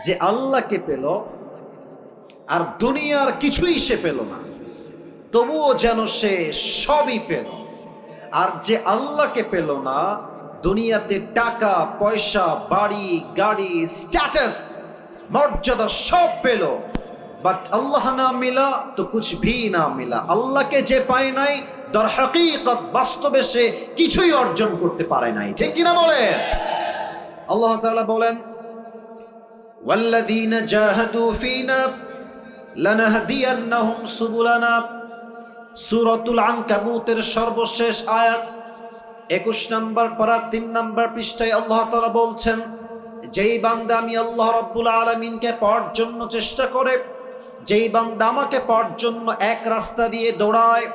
जे अल्लाह के पेलो और दुनियार किछुई से पेलो ना, तबुओ जेनो से सबई पेलो। और जे अल्लाह के पेलो ना, দুনিয়াতে টাকা পয়সা বাড়ি গাড়ি স্ট্যাটাস মর্যাদা সব পেল, বাট আল্লাহ না মিলা তো কুছ ভি না মিলা। আল্লাহকে যে পায় নাই, দর হাকিকত বাস্তবে সে কিছুই অর্জন করতে পারে নাই। ঠিক কিনা বলেন? আল্লাহ তাআলা বলেন, ওয়াল্লাযীনা জাহাদু ফীনা লানাহদিয়ান্নাহুম সুবুলানা। সূরাতুল আনকাবুতের সর্বশেষ আয়াত 21 নম্বর পারা 3 নম্বর পৃষ্ঠায় আল্লাহ তাআলা বলছেন, যেই বান্দা আমি আল্লাহ রাব্বুল আলামিনকে পাওয়ার জন্য চেষ্টা করে, যেই বান্দা আমাকে পাওয়ার জন্য এক রাস্তা দিয়ে দৌড়ায়,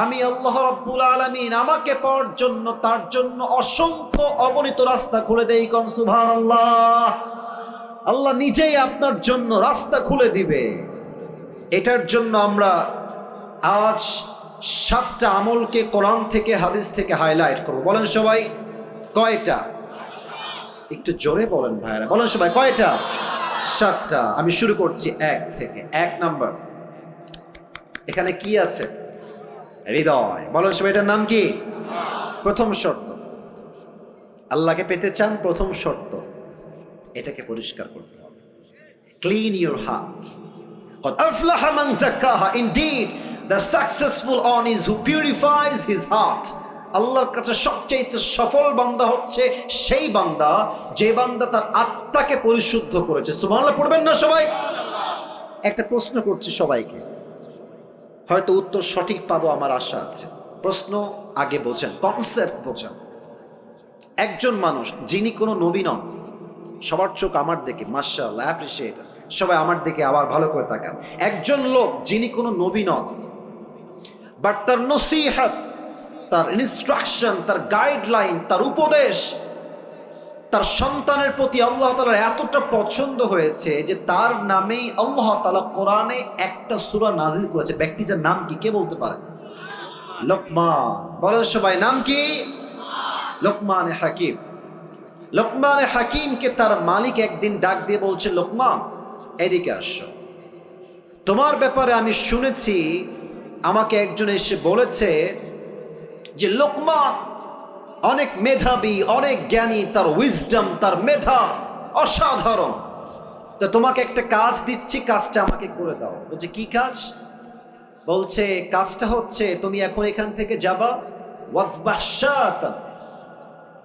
আমি আল্লাহ রাব্বুল আলামিন আমাকে পাওয়ার জন্য তার জন্য অসংখ্য অগণিত রাস্তা খুলে দেই। কোন সুবহানাল্লাহ। আল্লাহ নিজেই আপনার জন্য রাস্তা খুলে দিবে। এটার জন্য আমরা আজ 7টা আমলকে কোরআন থেকে হাদিস থেকে হাইলাইট করব। বলেন সবাই কয়টা? একটু জোরে বলেন ভাইরা, বলেন সবাই কয়টা? 7টা। আমি শুরু করছি 1 থেকে। 1 নাম্বার, এখানে কি আছে? হৃদয়। বলেন সবাই এটার নাম কি? প্রথম শর্ত, আল্লাহকে পেতে চান, প্রথম শর্ত এটাকে পরিষ্কার করতে হবে। Clean your heart. قد أفلح من زكاها. Indeed, the successful one is who purifies his heart. আল্লাহর কাছে সবচেয়ে সফল বান্দা হচ্ছে সেই বান্দা যে বান্দা তার আত্মাকে পরিশুদ্ধ করেছে। সুবহানাল্লাহ পড়বেন না সবাই? একটা প্রশ্ন করছি সবাইকে, হয়তো উত্তর সঠিক পাবো আমার আশা আছে। প্রশ্ন আগে বোঝেন, কনসেপ্ট বোঝেন। একজন মানুষ যিনি কোনো নবী নন, সবার চোখ আমার দিকে, মাশাআল্লাহ, অ্যাপ্রিশিয়েট, সবাই আমার দিকে আবার ভালো করে তাকান। একজন লোক যিনি কোনো নবী নন, বাট তার নসিহত, তার ইনস্ট্রাকশন, তার গাইডলাইন, তার উপদেশ তার সন্তানের প্রতি আল্লাহ তাআলার এতটা পছন্দ হয়েছে যে তার নামেই আল্লাহ তাআলা কোরআনে একটা সূরা নাজিল করেছে। ব্যক্তিটার নাম কি কে বলতে পারে? লোকমান। বলেন সবাই নাম কি? লোকমান হাকিম। লোকমান হাকিমকে তার মালিক একদিন ডাক দিয়ে বলছে, লোকমান এদিকে আসো, তোমার ব্যাপারে আমি শুনেছি, আমাকে একজন এসে বলেছে যে লোকমান অনেক মেধাবী, অনেক জ্ঞানী, তার উইজডম, তার মেধা অসাধারণ। তো তোমাকে একটা কাজ দিচ্ছি, কাজটা আমাকে করে দাও। বলছে কি কাজ? বলছে কাজটা হচ্ছে তুমি এখন এখান থেকে যাবা,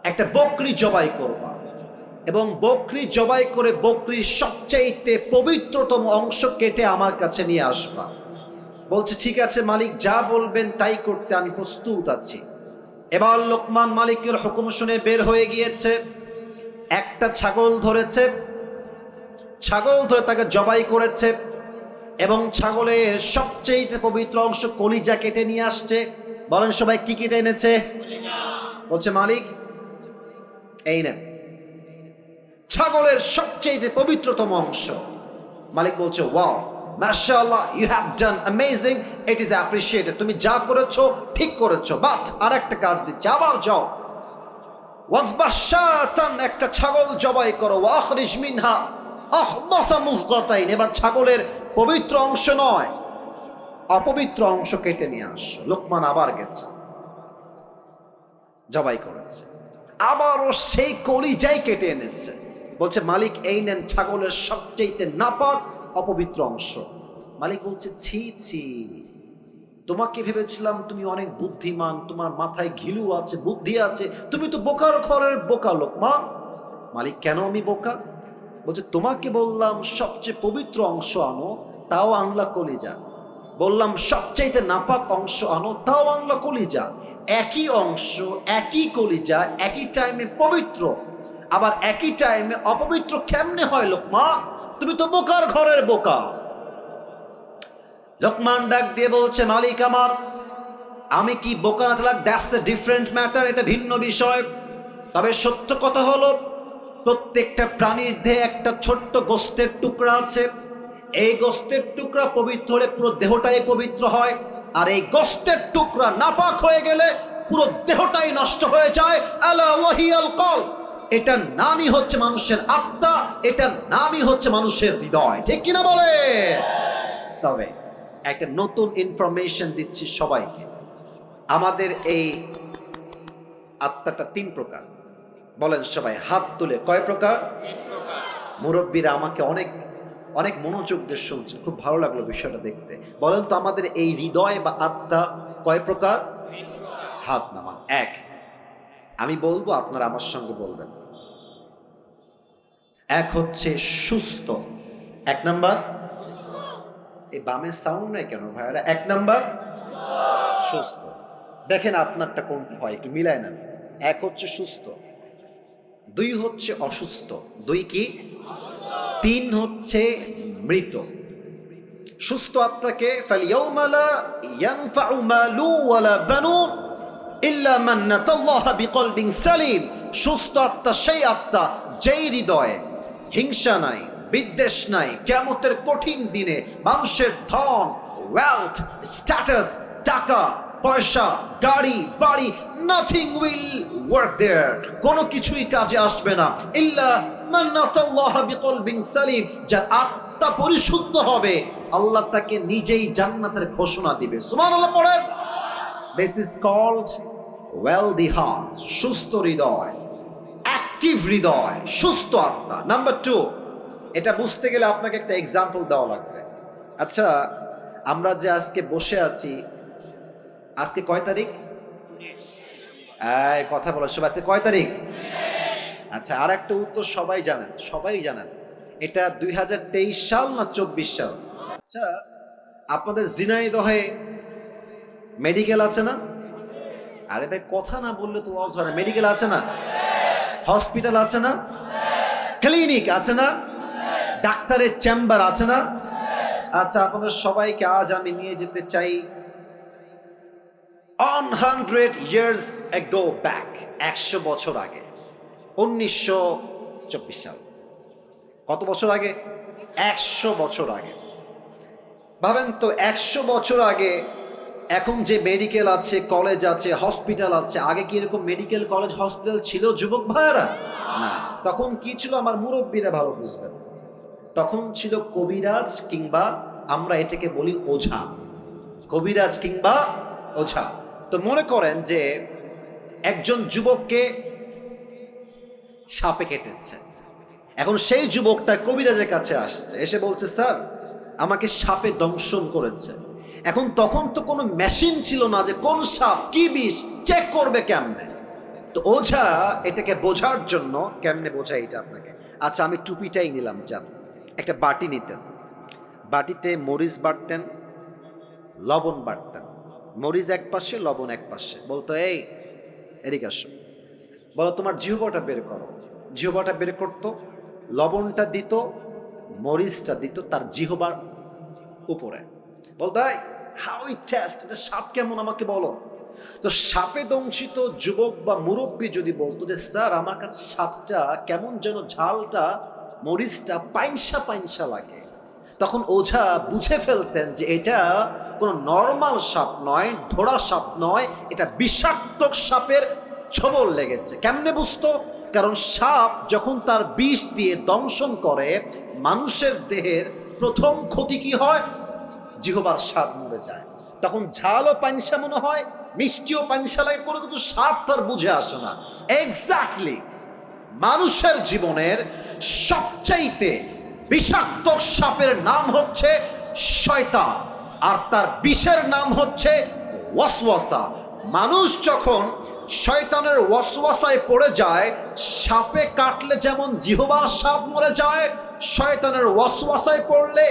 একটা বকরি জবাই করবা এবং বকরি জবাই করে বকরির সবচাইতে পবিত্রতম অংশ কেটে আমার কাছে নিয়ে আসবা। বলছে ঠিক আছে মালিক, যা বলবেন তাই করতে আমি প্রস্তুত আছি। এবার লোকমান মালিকের হুকুম শুনে বের হয়ে গিয়েছে, একটা ছাগল ধরেছে, ছাগল ধরে তাকে জবাই করেছে এবং ছাগলের সবচেয়ে পবিত্র অংশ কলিজা কেটে নিয়ে আসছে। বলেন সবাই কি কেটে এনেছে? বলছে মালিক এই নেন ছাগলের সবচেয়ে পবিত্রতম অংশ। মালিক বলছে ওয়াও মাশাআল্লাহ, you have done amazing, it is appreciated, তুমি যা করেছো ঠিক করেছো, বাট আর একটা কাজ দিচ্ছি, আবার যাও একটা ছাগল জবাই করো, ওয়াখরিজ মিনহা আখবাসা মুযগাতাইন, এবার ছাগলের পবিত্র অংশ নয় অপবিত্র অংশ কেটে নিয়ে আসো। লোকমান আবার গেছে, জবাই করেছে, আবারও সেই কলিজাই কেটে এনেছে। বলছে মালিক এই নেন ছাগলের সবচেয়ে নাপাক অপবিত্র অংশ। মালিক বলছে ছি ছি, তোমাকে ভেবেছিলাম তুমি অনেক বুদ্ধিমান, তোমার মাথায় ঘিলু আছে, বুদ্ধি আছে, তুমি তো বোকার ঘরের বোকা লোকমান। মালিক কেন আমি বোকা? বলছে তোমাকে বললাম সবচেয়ে পবিত্র অংশ আনো, তাও আনলা কলিজা, বললাম সবচাইতে নাপাক অংশ আনো, তাও আনলা কলিজা। একই অংশ, একই কলিজা, একই টাইমে পবিত্র, আবার একই টাইমে অপবিত্র কেমনে হয় লোকমান? তুমি তো বোকার ঘরের বোকা। লোকমান ডাক দিয়ে বলছে মালিক আমার, আমি কি বোকা না থাকলাম, দ্যাটস এ ডিফারেন্ট ম্যাটার, এটা ভিন্ন বিষয়। তবে সত্য কথা হলো প্রত্যেকটা প্রাণীর দেহে একটা ছোট্ট গোস্তের টুকরা আছে, এই গোস্তের টুকরা পবিত্র হলে পুরো দেহটাই পবিত্র হয়, আর এই গোস্তের টুকরা নাপাক হয়ে গেলে পুরো দেহটাই নষ্ট হয়ে যায়। আলা ওয়াহিয়াল কলব, এটার নামই হচ্ছে মানুষের আত্মা, এটার নামই হচ্ছে মানুষের হৃদয়, ঠিক কিনা বলে? তবে একটা নতুন ইনফরমেশন দিচ্ছি সবাইকে, আমাদের এই আত্মাটা 3 প্রকার। বলেন সবাই হাত তুলে, কয় প্রকার? মুরব্বীরা আমাকে অনেক অনেক মনোযোগ দিয়ে শুনছে, খুব ভালো লাগলো বিষয়টা দেখতে। বলেন তো আমাদের এই হৃদয় বা আত্মা কয় প্রকার? হাত নামান। 1, আমি বলবো আপনারা আমার সঙ্গে বলবেন। 1 হচ্ছে সুস্থ। 1 নাম্বার, এই বামের সাউন্ড নাই কেন ভাইরা? 1 নাম্বার সুস্থ। দেখেন আপনারটা কোনটা হয়, একটু মিলায় না। 1 হচ্ছে সুস্থ, 2 হচ্ছে অসুস্থ, 2 কি? 3 হচ্ছে মৃত। সুস্থ আত্মাকে ফালইয়াউমা লা ইয়ানফাউ মালু ওয়ালা বানুন ইল্লা মান নাতাল্লাহা বিকলবিন সালিম। সুস্থ আত্মা সেই আত্মা যেই হৃদয়ে হিংসা নাই, বিদ্বেষ নাই, কিয়ামতের কঠিন দিনে মানুষের ধন, ওয়েলথ, স্ট্যাটাস, টাকা পয়সা, গাড়ি বাড়ি, নাথিং উইল ওয়ার্ক দেয়ার, কোনো কিছুই কাজে আসবে না। ইল্লা মান নাতাল্লাহা বিকলবিন সালিম, যার আত্মা পরিশুদ্ধ হবে আল্লাহ তাকে নিজেই জান্নাতের ঘোষণা দিবে। সুবহানাল্লাহ পড়েন। This is called healthy heart, সুস্থ হৃদয়, অ্যাক্টিভ হৃদয়, সুস্থ আত্মা। নাম্বার 2, এটা বুঝতে গেলে আপনাকে একটা এক্সাম্পল দেওয়া লাগবে। আচ্ছা, আমরা যে আজকে বসে আছি, আজকে কয় তারিখ? কথা বলো সবাই, আজকে কয় তারিখ? আচ্ছা, আর একটা উত্তর সবাই জানেন, সবাই জানেন, এটা 2023 সাল না 24 সাল? আচ্ছা, আপনাদের ঝিনাইদহে মেডিকেল আছে না? আরে ভাই কথা না বললে তো ওয়াজ হয় না। মেডিকেল আছে না? হসপিটাল আছে না? ক্লিনিক আছে না? ডাক্তারের চেম্বার আছে না? আচ্ছা, আপনাদের সবাইকে আজ আমি নিয়ে যেতে চাই 100 years ago back, 100 বছর আগে, 1924 সাল। কত বছর আগে? 100 বছর আগে। ভাবেন তো 100 বছর আগে এখন যে মেডিকেল আছে, কলেজ আছে, হসপিটাল আছে, আগে কি এরকম মেডিকেল কলেজ হসপিটাল ছিল যুবক ভাইয়েরা? না। তখন কি ছিল আমার মুরব্বীরা ভালো বুঝবেন, তখন ছিল কবিরাজ কিংবা আমরা এটাকে বলি ওঝা, কবিরাজ কিংবা ওঝা। তো মনে করেন যে একজন যুবককে সাপে কেটেছে, এখন সেই যুবকটা কবিরাজের কাছে আসছে, এসে বলছে স্যার আমাকে সাপে দংশন করেছে। এখন তখন তো কোনো মেশিন ছিল না যে কোন সাপ কি বিষ চেক করবে কেমনে। তো ওঝা এটাকে বোঝার জন্য, কেমনে বোঝা এটা আপনাকে, আচ্ছা আমি টুপিটাই নিলাম, যান একটা বাটি নিতেন, বাটিতে মরিচ বাটতেন, লবণ বাটতেন, মরিচ এক পাশে লবণ এক পাশে, বলতো এই এদিকে আসো, বলো তোমার জিহ্বাটা বের করো, জিহ্বাটা বের করতো, লবণটা দিত, মরিচটা দিত তার জিহ্বার উপরে, বলতো হাউ ইট টেস্ট, এটা স্বাদ কেমন আমাকে বলো। তো সাপে দংশিত যুবক বা মুরব্বী যদি বলতো যে স্যার আমার কাছে স্বাদটা কেমন যেন, ঝালটা মরিচটা পাইনসা পাইনসা লাগে, তখন ওঝা বুঝে ফেলতেন যে এটা কোনো নর্মাল সাপ নয়, ধরা সাপ নয়, এটা বিষাক্ত সাপের ছোবল লেগেছে। কেমনে বুঝতো? কারণ সাপ যখন তার বিষ দিয়ে দংশন করে মানুষের দেহের প্রথম ক্ষতি কি হয়? জিহ্বার স্বাদ মরে যায়। তখন ঝালও পানসা মনে হয়, মিষ্টিও পানসা লাগে, কোনো কিছু স্বাদ তার বুঝে আসে না। এক্স্যাক্টলি মানুষের জীবনের সবচাইতে বিষাক্ত সাপের নাম হচ্ছে শয়তান, আর তার বিষের নাম হচ্ছে ওয়াসওয়াসা। মানুষ যখন শয়তানের ওয়াসওয়াসায় পড়ে যায়, সাপে কাটলে যেমন জিহ্বার স্বাদ মরে যায়, শয়তানের ওয়াসওয়াসায় পড়লে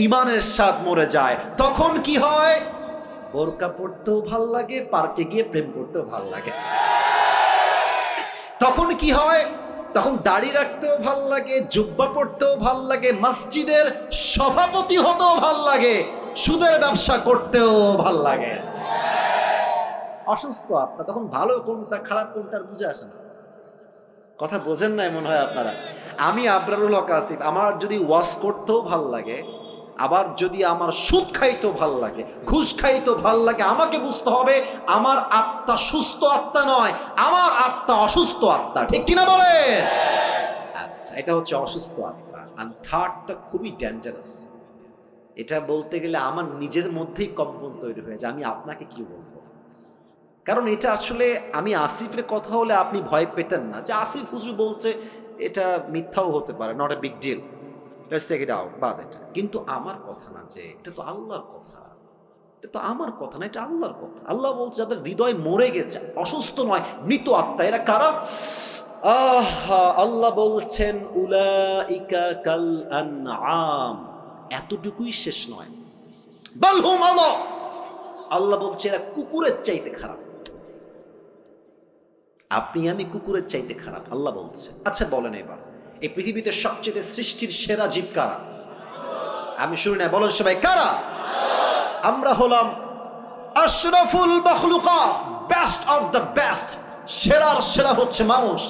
ইমানের স্বাদ মরে যায়। তখন কি হয়? বোরকা পড়তেও ভাল লাগে, পার্কে গিয়ে প্রেম করতেও ভাল লাগে। তখন কি হয়? তখন দাড়ি রাখতেও ভাল লাগে, জুব্বা পড়তেও ভাল লাগে, মসজিদের সভাপতি হতেও ভাল লাগে, সুদের ব্যবসা করতেও ভাল লাগে। অসুস্থ আপনার, তখন ভালো কোনটা খারাপ কোনটা বুঝে আসে না। কথা বোঝেন না মনে হয় আপনারা। আমি আবরারুল হক আসিফ, আমার যদি ওয়াজ করতেও ভাল লাগে, আবার যদি আমার সুদ খাইতেও ভাল লাগে, ঘুষ খাইতেও ভাল লাগে, আমাকে বুঝতে হবে আমার আত্মা সুস্থ আত্মা নয়, আমার আত্মা অসুস্থ আত্মা। ঠিক কিনা বলে? আচ্ছা, এটা হচ্ছে অসুস্থ আত্মা। আর থার্ডটা খুবই ডেঞ্জারাস। এটা বলতে গেলে আমার নিজের মধ্যেই কম্পন তৈরি হয়ে যায়, আমি আপনাকে কি বলবো। কারণ এটা আসলে আমি আসিফের কথা হলে আপনি ভয় পেতেন না যে আসিফ হুজুর বলছে, এটা মিথ্যাও হতে পারে, not a big deal, let's take it out, বাদ এটা। কিন্তু আমার কথা না, যে এটা তো আল্লাহর কথা, এটা তো আমার কথা না, এটা আল্লাহর কথা। আল্লাহ বলছে যাদের হৃদয় মরে গেছে, অসুস্থ নয়, মৃত আত্মা, এরা কারা? আল্লাহ বলছেন উলাইকা কাল আনআম, এতটুকুই শেষ নয়, বাল হুম আল্লাহ, আল্লাহ বলছে এরা কুকুরের চাইতে খারাপ। আপনি আমি কুকুরের চাইতে খারাপ, আল্লাহ বলছে। আচ্ছা বলেন এবার, এই পৃথিবীতে সবচেয়ে সৃষ্টির সেরা জীব কারা? আমি শুনি না, বলেন সবাই কারা? আমরা হলাম আশরাফুল মাখলুকাত, বেস্ট অফ দ্য বেস্ট, সেরার সেরা হচ্ছে মানুষ।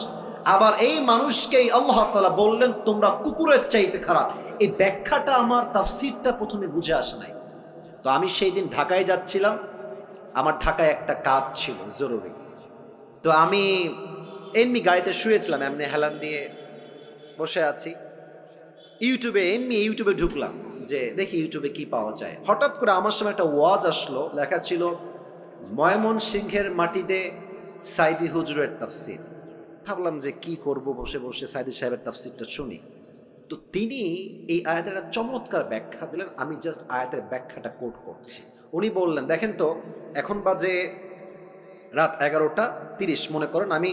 আবার এই মানুষকেই আল্লাহ তাআলা বললেন তোমরা কুকুরের চাইতে খারাপ। এই ব্যাখ্যাটা আমার তাফসীরটা প্রথমে বুঝে আসে নাই। তো আমি সেই দিন ঢাকায় যাচ্ছিলাম, আমার ঢাকায় একটা কাজ ছিল জরুরি। তো আমি এমনি গাড়িতে শুয়েছিলাম, এমনি হেলান দিয়ে বসে আছি, ইউটিউবে ঢুকলাম যে দেখি ইউটিউবে কি পাওয়া যায়। হঠাৎ করে আমার সামনে একটা ওয়াজ আসলো, লেখা ছিল ময়মনসিংহের মাটিতে সাইদি হুজুরের তাফসীর। ভাবলাম যে কি করব, বসে বসে সাইদি সাহেবের তাফসীরটা শুনি। তো তিনি এই আয়াতের একটা চমৎকার ব্যাখ্যা দিলেন, আমি জাস্ট আয়াতের ব্যাখ্যাটা কোট করছি। উনি বললেন দেখেন তো, এখন বাজে রাত 11:30, মনে করেন আমি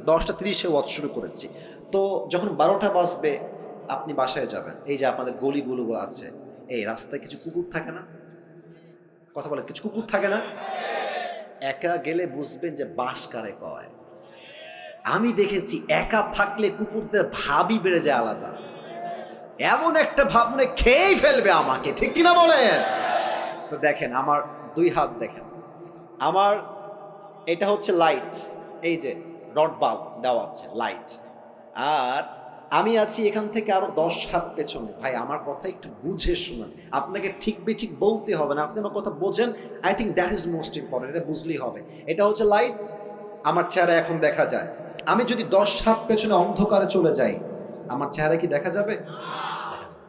10:30-এ ওয়াজ শুরু করেছি। তো যখন 12টা বাজবে আপনি বাসায় যাবেন, এই যে আপনাদের গলিগুলো আছে, এই রাস্তায় কিছু কুকুর থাকে না? কথা বলে, কিছু কুকুর থাকে না? একা গেলে বুঝবেন যে বাস কারে কয়। আমি দেখেছি একা থাকলে কুকুরদের ভাবই বেড়ে যায় আলাদা, এমন একটা ভাব মনে খেয়েই ফেলবে আমাকে, ঠিক কিনা বলেন? তো দেখেন আমার দুই হাত দেখেন, আমার এটা হচ্ছে লাইট, এই যে রড বাল্ব দেওয়া আছে লাইট, আর আমি আছি এখান থেকে আরো 10 হাত পেছনে। ভাই আমার কথা একটু বুঝে শুনুন, আপনাকে ঠিক বেঠিক বলতে হবে না, আপনি আমার কথা বোঝেন। I think that is most important, এটা বুঝলেই হবে। এটা হচ্ছে লাইট, আমার চেহারা এখন দেখা যায়। আমি যদি 10 হাত পেছনে অন্ধকারে চলে যাই, আমার চেহারা কি দেখা যাবে? দেখা যাবে।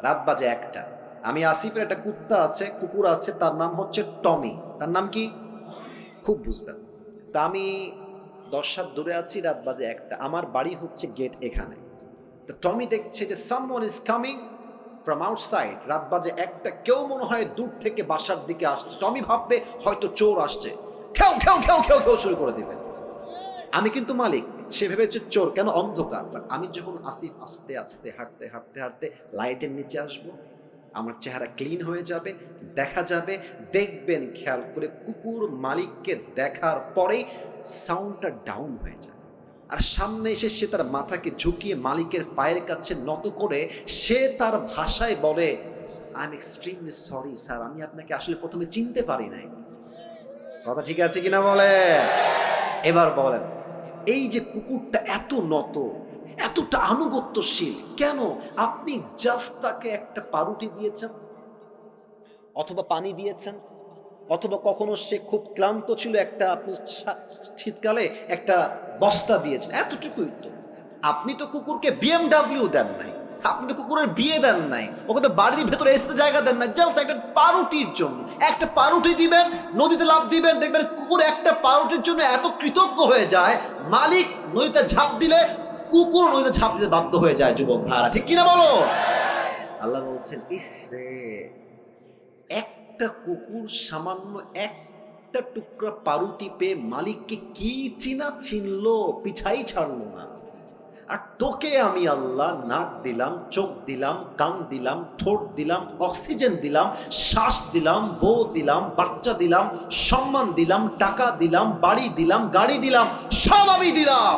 রাত বাজে 1টা, আমি আসিফের একটা কুত্তা আছে, কুকুর আছে, তার নাম হচ্ছে টমি। তার নাম কি? খুব বুঝবেন। তা আমি 10 হাত দূরে আছি, রাত বাজে 1টা, আমার বাড়ি হচ্ছে গেট এখানে। তো টমি দেখছে যে someone is coming from outside, রাত বাজে 1টা, কেউ মনে হয় দূর থেকে বাসার দিকে আসছে। টমি ভাববে হয়তো চোর আসছে, খেউ খেউ খেউ খেউ খেউ শুরু করে দিবে। আমি কিন্তু মালিক, সে ভেবেছে চোর, কেন? অন্ধকার। বাট আমি যখন আসিফ আস্তে আস্তে হাঁটতে হাঁটতে হাঁটতে লাইটের নিচে আসব, আমার চেহারা ক্লিন হয়ে যাবে, দেখা যাবে। দেখবেন খেয়াল করে, কুকুর মালিককে দেখার পরেই সাউন্ডটা ডাউন হয়ে যায়, আর সামনে এসে সে তার মাথাকে ঝুঁকিয়ে মালিকের পায়ের কাছে নত করে সে তার ভাষায় বলে, I am extremely sorry sir, আমি আপনাকে আসলে প্রথমে চিনতে পারি নাই। কথা ঠিক আছে কিনা বলে? এবার বলেন, এই যে কুকুরটা এত নত, এতটা আনুগত্যশীল কেন? আপনি জাস্ট তাকে একটা পাউরুটি দিয়েছেন, অথবা পানি দিয়েছেন, অথবা কখনো সে খুব ক্লান্ত ছিল, একটা আপনি শীতকালে একটা বস্তা দিয়েছেন, এতটুকুই তো। আপনি তো কুকুরকে বিএমডাব্লিউ দেন নাই, আপনি তো কুকুরের বিয়ে দেন নাই, ওকে তো বাড়ির ভেতরে এসে জায়গা দেন না, জাস্ট একটা পাউরুটির জন্য। একটা পাউরুটি দিবেন, নদীতে লাফ দিবেন, দেখবেন কুকুর একটা পাউরুটির জন্য এত কৃতজ্ঞ হয়ে যায়, মালিক নদীতে ঝাঁপ দিলে কুকুর নদীতে ঝাঁপ দিতে বাধ্য হয়ে যায়। যুবক ভাড়া, ঠিক কিনা বলো? আল্লাহ বলছেন, ইস রে, একটা কুকুর সামান্য একটা টুকরা পাউরুটি পেয়ে মালিককে কি চিনা চিনলো, পিছাই ছাড়লো না। আর তোকে আমি আল্লাহ নাক দিলাম, চোখ দিলাম, কান দিলাম, ঠোঁট দিলাম, অক্সিজেন দিলাম, শ্বাস দিলাম, বউ দিলাম, বাচ্চা দিলাম, সম্মান দিলাম, টাকা দিলাম, বাড়ি দিলাম, গাড়ি দিলাম, সব আমি দিলাম।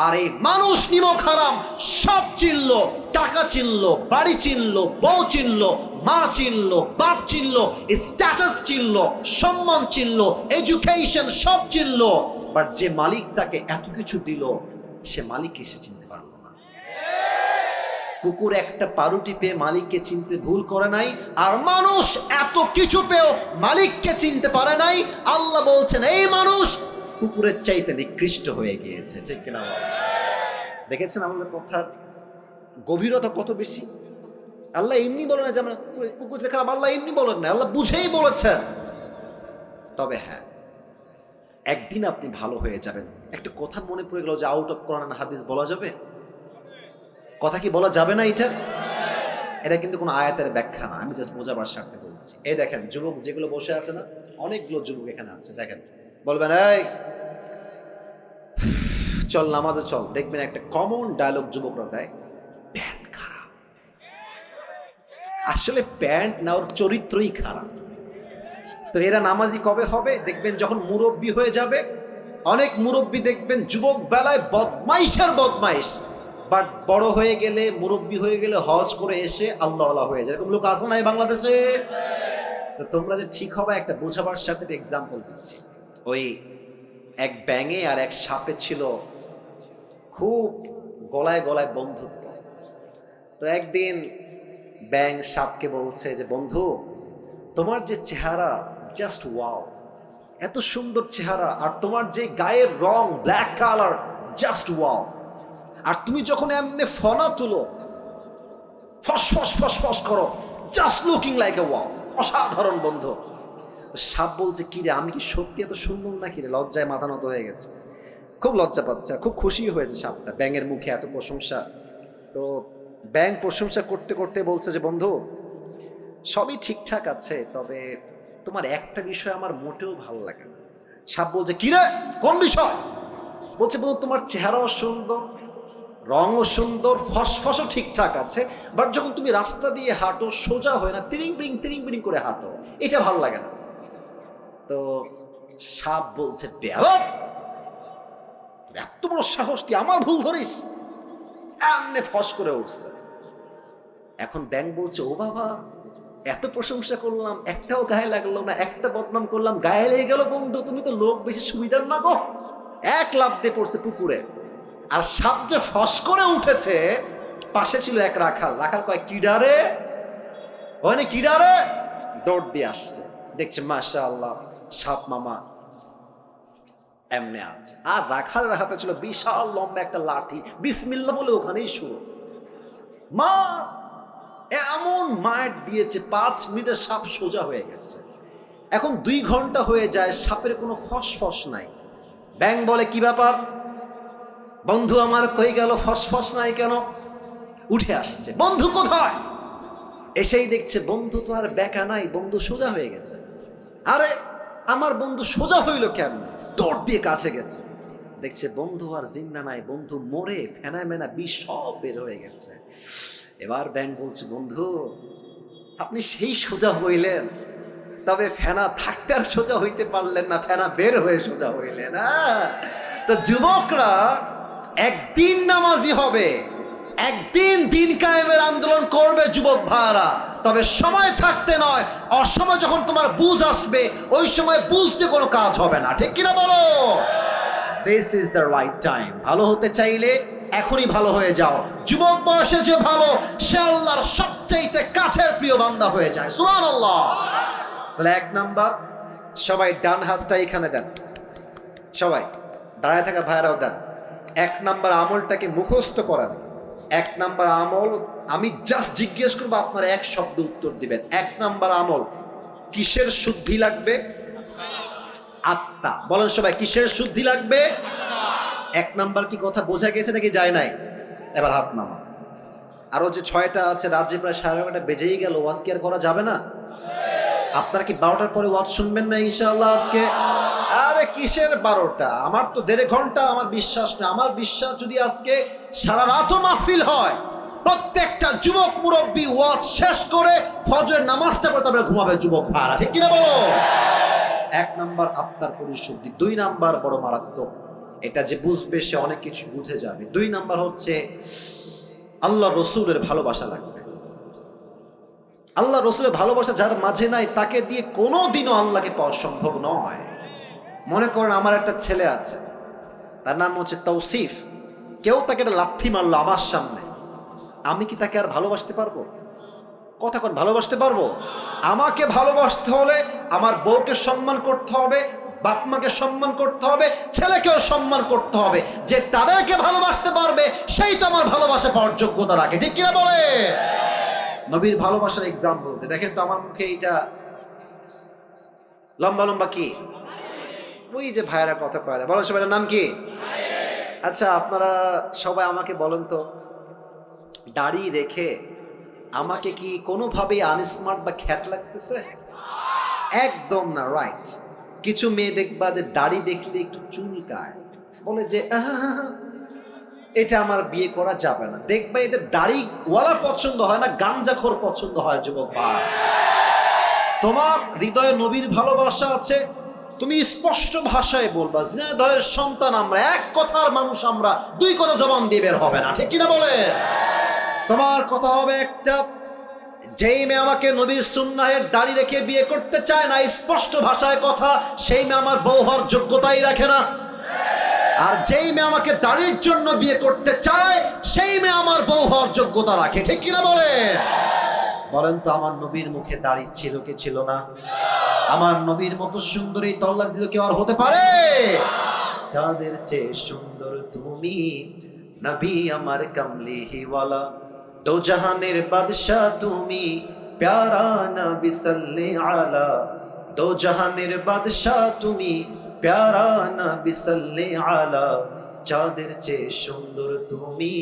আর এই মানুষ নিমক হারাম সব চিনলো, টাকা চিনলো, বাড়ি চিনলো, বউ চিনলো, মা চিনলো, বাপ চিনলো, স্ট্যাটাস চিনলো, সম্মান চিনলো, এডুকেশন সব চিনলো, বাট যে মালিক তাকে এত কিছু দিল, সে মালিককে সে চিনতে পারলো না। কুকুর একটা পাউরুটি পেয়ে মালিককে চিনতে ভুল করে নাই, আর মানুষ এত কিছু পেয়েও মালিককে চিনতে পারে নাই। আল্লাহ বলছেন, এই মানুষ কুকুরের চাইতে নিকৃষ্ট হয়ে গিয়েছে। ঠিক কিনা বল? দেখেছেন আমাদের কথার গভীরতা কত বেশি? আল্লাহ এমনি বলে না যে আমরা কুকুর খারাপ, আল্লাহ এমনি বলেন না, আল্লাহ বুঝেই বলেছেন। তবে হ্যাঁ, একদিন আপনি ভালো হয়ে যাবেন। একটা কথা মনে পড়ে গেল যে আউট অফ কোরআন হাদিস বলা যাবে? কথা কি বলা যাবে না? এটা কিন্তু কোনো আয়াতের ব্যাখ্যা না, আমি জাস্ট বোঝাবার স্বার্থে বলছি। এই দেখেন যুবক যেগুলো বসে আছে না, অনেকগুলো যুবক এখানে আছে, দেখেন, বলবেন এই চল নামাজে চল, দেখবেন একটা কমন ডায়লগ যুবকরা দেয়, প্যান্ট খারাপ। আসলে প্যান্ট না, ওর চরিত্রই খারাপ। তো এরা নামাজি কবে হবে? দেখবেন যখন মুরব্বী হয়ে যাবে। অনেক মুরব্বী দেখবেন যুবক বেলায় বদমাইশের বদমাইশ, বাট বড় হয়ে গেলে, মুরব্বী হয়ে গেলে হজ করে এসে আল্লাহওয়ালা হয়ে যায়। এরকম লোক আছে না এই বাংলাদেশে? তো তোমরা যে ঠিক হবে একটা বোঝাবার সাথে এক্সাম্পল দিচ্ছি। ওই এক ব্যাঙে আর এক সাপে ছিল খুব গলায় গলায় বন্ধুত্ব। তো একদিন ব্যাঙ সাপকে বলছে যে, বন্ধু, তোমার যে চেহারা, জাস্ট ওয়াও, এত সুন্দর চেহারা, আর তোমার যে গায়ের রং ব্ল্যাক কালার, জাস্ট ওয়াও, আর তুমি যখন এমনি ফনা তুলো, ফস ফস ফস ফস করো, just looking like a wow, অসাধারণ বন্ধু। তো সাপ বলছে, কি রে, আমি কি সত্যি এত সুন্দর নাকি রে? লজ্জায় মাথা নত হয়ে গেছে, খুব লজ্জা পাচ্ছে, খুব খুশি হয়েছে সাপটা ব্যাঙের মুখে এত প্রশংসা। তো ব্যাঙ প্রশংসা করতে করতে বলছে যে, বন্ধু, সবই ঠিকঠাক আছে, তবে তোমার একটা বিষয় আমার মোটেও ভালো লাগে না। সাপ বলছে, কি রে, কোন বিষয়? বলছে, বন্ধু, তোমার চেহারাও সুন্দর, রঙও সুন্দর, ফসফসও ঠিকঠাক আছে, বাট যখন তুমি রাস্তা দিয়ে হাঁটো, সোজা হয় না, তিরিং বিরিং করে হাঁটো, এটা ভালো লাগে না। তো সাপ বলছে, বেয়াদব, এত বড় সাহস, তুই আমার ভুল ধরিস? এমনি ফস করে উঠছে। এখন ব্যাঙ বলছে, ও বাবা, এত প্রশংসা করলাম, একটাও গায়ে লাগলো না, একটা বদনাম করলাম, গায়ে লেগে গেল। বন্ধু, তুমি তো লোক বেশি সুবিধার না গো। এক লাফ দিয়ে পড়ছে পুকুরে। আর সাপ যে ফস করে উঠেছে, পাশে ছিল এক রাখাল। রাখাল কয়, কিডারে ওখানে, কিডারে, দৌড় দিয়ে আসছে, দেখছে মাশাআল্লাহ সাপ মামা এমনে আছে। আর রাখালের হাতে ছিল বিশাল লম্বা একটা লাঠি, বিসমিল্লাহ বলে ওখানেই শুরু। মা এমন মার দিয়েছে, 5 মিনিটে সাপ সোজা হয়ে গেছে। এখন 2 ঘন্টা হয়ে যায়, সাপের কোনো ফসফস নাই। ব্যাং বলে, কি ব্যাপার বন্ধু আমার, কই গেল, ফসফস নাই কেন? উঠে আসছে, বন্ধু কোথায়? এসেই দেখছে বন্ধু তো আর বেকা নাই, বন্ধু সোজা হয়ে গেছে। আরে আমার বন্ধু সোজা হইল কেমন? দৌড় দিয়ে কাছে গেছে, দেখছে বন্ধু আর জিন্দা নাই, বন্ধু মরে ফেনা মেনা বিষ সব বের হয়ে গেছে। এবার ব্যাং বলছে, বন্ধু আপনি সেই সোজা হইলেন, তবে ফেনা থাকতে আর সোজা হইতে পারলেন না, ফেনা বের হয়ে সোজা হইলেন। তো যুবকরা একদিন নামাজি হবে, একদিন দিন কায়েমের আন্দোলন করবে যুবক ভাইরা, তবে সময় থাকতে নয়, অসময় যখন তোমার বুঝ আসবে ওই সময় বুঝতে কোনো কাজ হবে না, ঠিক কিনা বলো? This is the right time. ভালো হতে চাইলে এখনই ভালো হয়ে যাও। যুবক বয়সে যে ভালো, সে আল্লাহর সবচাইতে কাছের প্রিয় বান্দা হয়ে যায়। সুবহানাল্লাহ। তাহলে 1 নাম্বার, সবাই ডান হাতটা এখানে দেন, সবাই দাঁড়ায় থাকা ভাইরাও দেন। 1 নাম্বার আমলটাকে মুখস্থ করেন। 1 নাম্বার আমল, আমি জাস্ট জিজ্ঞেস করবো, আপনারা 1 শব্দ উত্তর দিবেন। 1 নাম্বার আমল, কিসের শুদ্ধি লাগবে? আত্মা। বলেন সবাই, কিসের শুদ্ধি লাগবে? 1 নাম্বার কি কথা বোঝা গেছে নাকি যায় নাই? এবার হাত নামা। আরো যে 6টা আছে, রাত যে প্রায় 11:30 বেজেই গেল, ওয়াজ কি আর করা যাবে না? আপনারা কি 12টার পরে ওয়াজ শুনবেন না ইনশাআল্লাহ আজকে? আরে কিসের 12টা, আমার তো 1.5 ঘন্টা, আমার বিশ্বাস না। আমার বিশ্বাস যদি আজকে সারা রাতও মাহফিল হয়, প্রত্যেকটা যুবক মুরব্বী ওয়াজ শেষ করে ফজরের নামাজটা পড়ে তারপরে ঘুমাবে যুবক ভাড়া, ঠিক কিনা বলো? 1 নাম্বার আত্মার পরিশুদ্ধি। 2 নাম্বার বড় মারাত্মক, এটা যে বুঝবে সে অনেক কিছু বুঝে যাবে। 2 নাম্বার হচ্ছে আল্লাহ রসুলের ভালোবাসা লাগবে। আল্লাহ রসুলের ভালোবাসা যার মাঝে নাই, তাকে দিয়ে কোনোদিনও আল্লাহকে পাওয়া সম্ভব নয়। মনে করেন আমার একটা ছেলে আছে, তার নাম হচ্ছে তৌসিফ। কেউ তাকে একটা লাথি মারলো আমার সামনে, আমি কি তাকে আর ভালোবাসতে পারবো? কথা কোন, ভালোবাসতে পারবো? আমাকে ভালোবাসতে হলে আমার বউকে সম্মান করতে হবে, বাপ মাকে সম্মান করতে হবে, ছেলেকেও সম্মান করতে হবে। যে তাদেরকে ভালোবাসতে পারবে সেই তো আমার ভালোবাসা পাওয়ার যোগ্যতা রাখে, ঠিক কিনা বলে? নবীর ভালোবাসার এক্সাম্পল দেখেন তো, আমার মুখে এইটা লম্বা লম্বা কি, ওই যে ভাইয়েরা কথা কয়, বলেন সবাই নাম কি? আচ্ছা আপনারা সবাই আমাকে বলেন তো, দাড়ি রেখে আমাকে কি কোনোভাবেই আনস্মার্ট বা খ্যাত লাগতেছে? একদম না, রাইট। কিছু মেয়ে দেখবা যে দাড়ি দেখলে একটু চুলকায়, বলে যে এটা আমার বিয়ে করা যাবে না। দেখবা এদের দাড়িওয়ালা পছন্দ হয় না, গাঞ্জাখোর পছন্দ হয়। যুবক ভাই, তোমার হৃদয়ে নবীর ভালোবাসা আছে, তুমি স্পষ্ট ভাষায় বলবা, ঝিনাইদহের সন্তান আমরা, 1 কথার মানুষ আমরা, 2 কথা জবান দিয়ে বের হবে না, ঠিক কিনা বলে? তোমার কথা হবে একটা, যেই মেয়ে আমাকে নবীর সুন্নাহের দাড়ি রেখে বিয়ে করতে চায় না, স্পষ্ট ভাষায় কথা, সেই মেয়ে আমার বউ হওয়ার যোগ্যতাই রাখে না। আর যেই মেয়ে আমাকে দাড়ির জন্য বিয়ে করতে চায়, সেই মেয়ে আমার বউ হওয়ার যোগ্যতা রাখে, ঠিক কিনা বলে? বলেন তো, আমার নবীর মুখে দাড়ি ছিল কি ছিল না? আমার নবীর মতো সুন্দর এই তল্লার দিল কেউ আর হতে পারে? যাদের চেয়ে সুন্দর তুমি, নবী আমার কামলিহিওয়ালা, দো জাহানের বাদশাহ তুমি, প্যারা নবী সাল্লি আলা, দো জাহানের বাদশাহ তুমি, প্যারা নবী সাল্লি আলা, যাদের চেয়ে সুন্দর তুমি,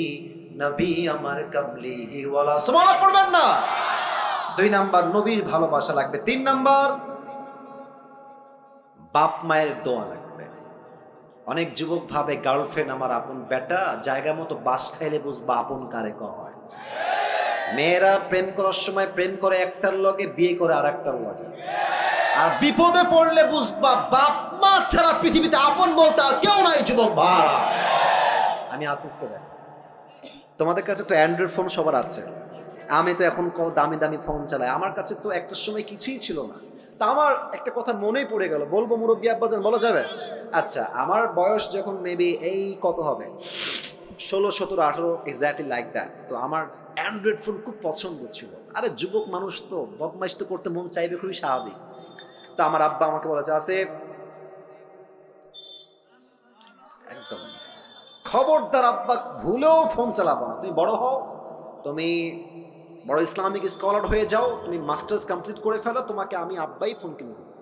নবী আমার কামলিহিওয়ালা। সুবহানাল্লাহ পড়বেন না? 2 নাম্বার নবীর ভালোবাসা লাগবে। 3 নাম্বার বাপ মায়ের দোয়া লাগবে। অনেক যুবক ভাবে গার্লফ্রেন্ড আমার আপন বেটা, জায়গা মতো বাস খাইলে বুঝবা আপন কারে হয়। মেয়েরা প্রেম করার সময় প্রেম করে একটার লগে, বিয়ে করে আর একটার লগে, আর বিপদে পড়লে বুঝবা বাপ মা ছাড়া পৃথিবীতে আপন বলতে আর কেউ নাই। যুবক ভাড়া, আমি আসিফকে দেখ, তোমাদের কাছে তো অ্যান্ড্রয়েড ফোন সবার আছে, আমি তো এখন দামি দামি ফোন চালাই। আমার কাছে তো একটা সময় কিছুই ছিল না। তা আমার একটা কথা মনেই পড়ে গেল, বলবো মুরব্বী আব্বাজান, বলা যাবে? আচ্ছা, আমার বয়স যখন মেবি এই কত হবে, 16, 17, 18 এক্স্যাক্টলি লাইক দ্যাট। তো আমার অ্যান্ড্রয়েড ফোন খুব পছন্দ ছিল। আরে যুবক মানুষ তো বদমাইশ তো করতে মন চাইবে, খুবই স্বাভাবিক। তো আমার আব্বা আমাকে বলেছে, আসিফ একদম খবরদার আব্বা ভুলেও ফোন চালাবো না, তুমি বড় হও, তুমি বড় ইসলামিক স্কলার হয়ে যাও, তুমি মাস্টার্স কমপ্লিট করে ফেলো, তোমাকে আমি আব্বাই ফোন কিনে দেবো।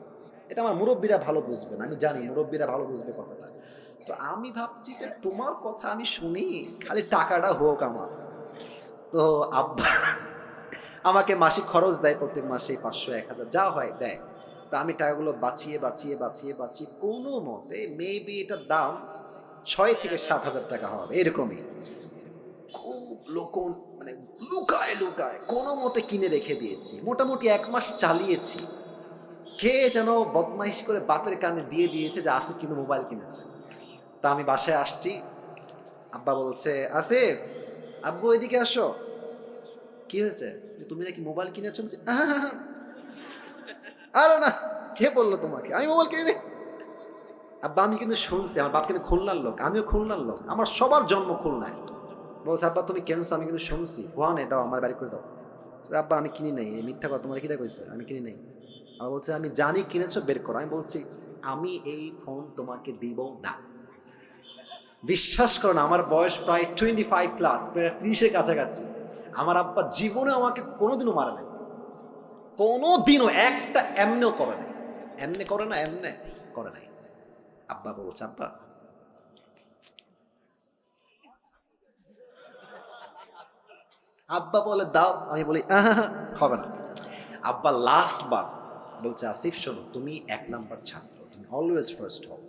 এটা আমার মুরব্বীরা ভালো বুঝবে না, আমি জানি মুরব্বীরা ভালো বুঝবে কথাটা। তো আমি ভাবছি যে তোমার কথা আমি শুনি, খালি টাকাটা হোক আমার। তো আব্বা আমাকে মাসিক খরচ দেয়, প্রত্যেক মাসে 500, 1000 যা হয় দেয়। তা আমি টাকাগুলো বাঁচিয়ে বাঁচিয়ে বাঁচিয়ে বাঁচিয়ে কোনো মতে মেবি এটার দাম 6 থেকে 7 হাজার টাকা হবে এরকমই, খুব লোকন মানে লুকায় লুকায় কোনো মতে কিনে রেখে দিয়েছি। মোটামুটি 1 মাস চালিয়েছি। কে যেন বদমাইশ করে বাপের কানে দিয়ে দিয়েছে যে আসিফ কিন্তু মোবাইল কিনেছে। তা আমি বাসায় আসছি, আব্বা বলছে, আসিফ আব্বু এদিকে আসো। কি হয়েছে? তুমি নাকি মোবাইল কিনেছো? আরে না, কে বললো তোমাকে আমি মোবাইল কিনে? আব্বা আমি কিন্তু শুনছি, আমার বাপ কিন্তু খুলনার লোক, আমিও খুলনার লোক, আমার সবার জন্ম খুলনায়। বলছে আব্বা তুমি কেনছো? আমি কিন্তু শুনছি। ওয়ানে দাও, আমার বাড়ি করে দাও। আব্বা আমি কিনি নাই, এই মিথ্যা কথা, তোমার কিনা কইছে আমি কিনি নাই। আবার বলছে আমি জানি কিনেছো, বের করো। আমি বলছি আমি এই ফোন তোমাকে দিব না। বিশ্বাস করো না, আমার বয়স প্রায় 25+, প্রায় 30-এর কাছাকাছি। আমার আব্বা জীবনে আমাকে কোনোদিনও মারে নাই, কোনোদিনও একটা এমনেও করে নাই। এমনে করে না, এমনে করে নাই। আব্বা বলছে আব্বা আব্বা বলে দাও, আমি বলি হবে না। আব্বা লাস্ট বার বলছে, আসিফ শোনো, তুমি 1 নাম্বার ছাত্র, তুমি অলওয়েজ ফার্স্ট হও।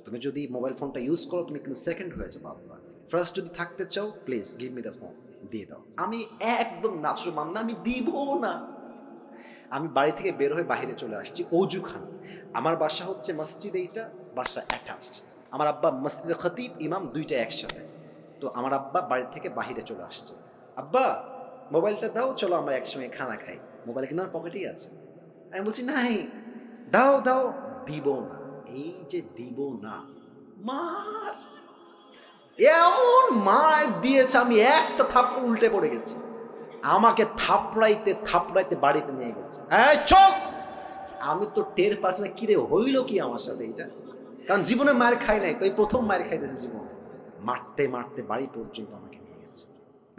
তুমি যদি মোবাইল ফোনটা ইউজ করো তুমি কিন্তু সেকেন্ড হয়ে যাবে। আব্বা ফার্স্ট যদি থাকতে চাও please give me the phone, দিয়ে দাও। আমি একদম নাচরমান না, আমি দিব না। আমি বাড়ি থেকে বের হয়ে বাইরে চলে আসছি অজুখানা। আমার বাসা হচ্ছে মসজিদ, এইটা বাসা অ্যাটাচড। আমার আব্বা মসজিদে খতিব, ইমাম দুইটা একসাথে। তো আমার আব্বা বাড়ি থেকে বাহিরে চলে আসছে, আব্বা মোবাইলটা দাও, চলো আমরা একসঙ্গে খানা খাই। মোবাইল কিন্তু আমার পকেটেই আছে। আমি বলছি নাই, দাও দাও, দিব না। এই যে দিব না, মার এমন মার দিয়েছে, আমি একটা থাপ্পড় উল্টে পড়ে গেছি। আমাকে থাপড়াইতে থাপড়াইতে বাড়িতে নিয়ে গেছে। এই চল! আমি তো টের পাচ্ছি না কিরে হইল কি আমার সাথে এটা, কারণ জীবনে মার খাই নাই, তো এই প্রথম মার খাইতেছে জীবনে। মারতে মারতে বাড়ি পর্যন্ত আমাকে নিয়ে গেছে।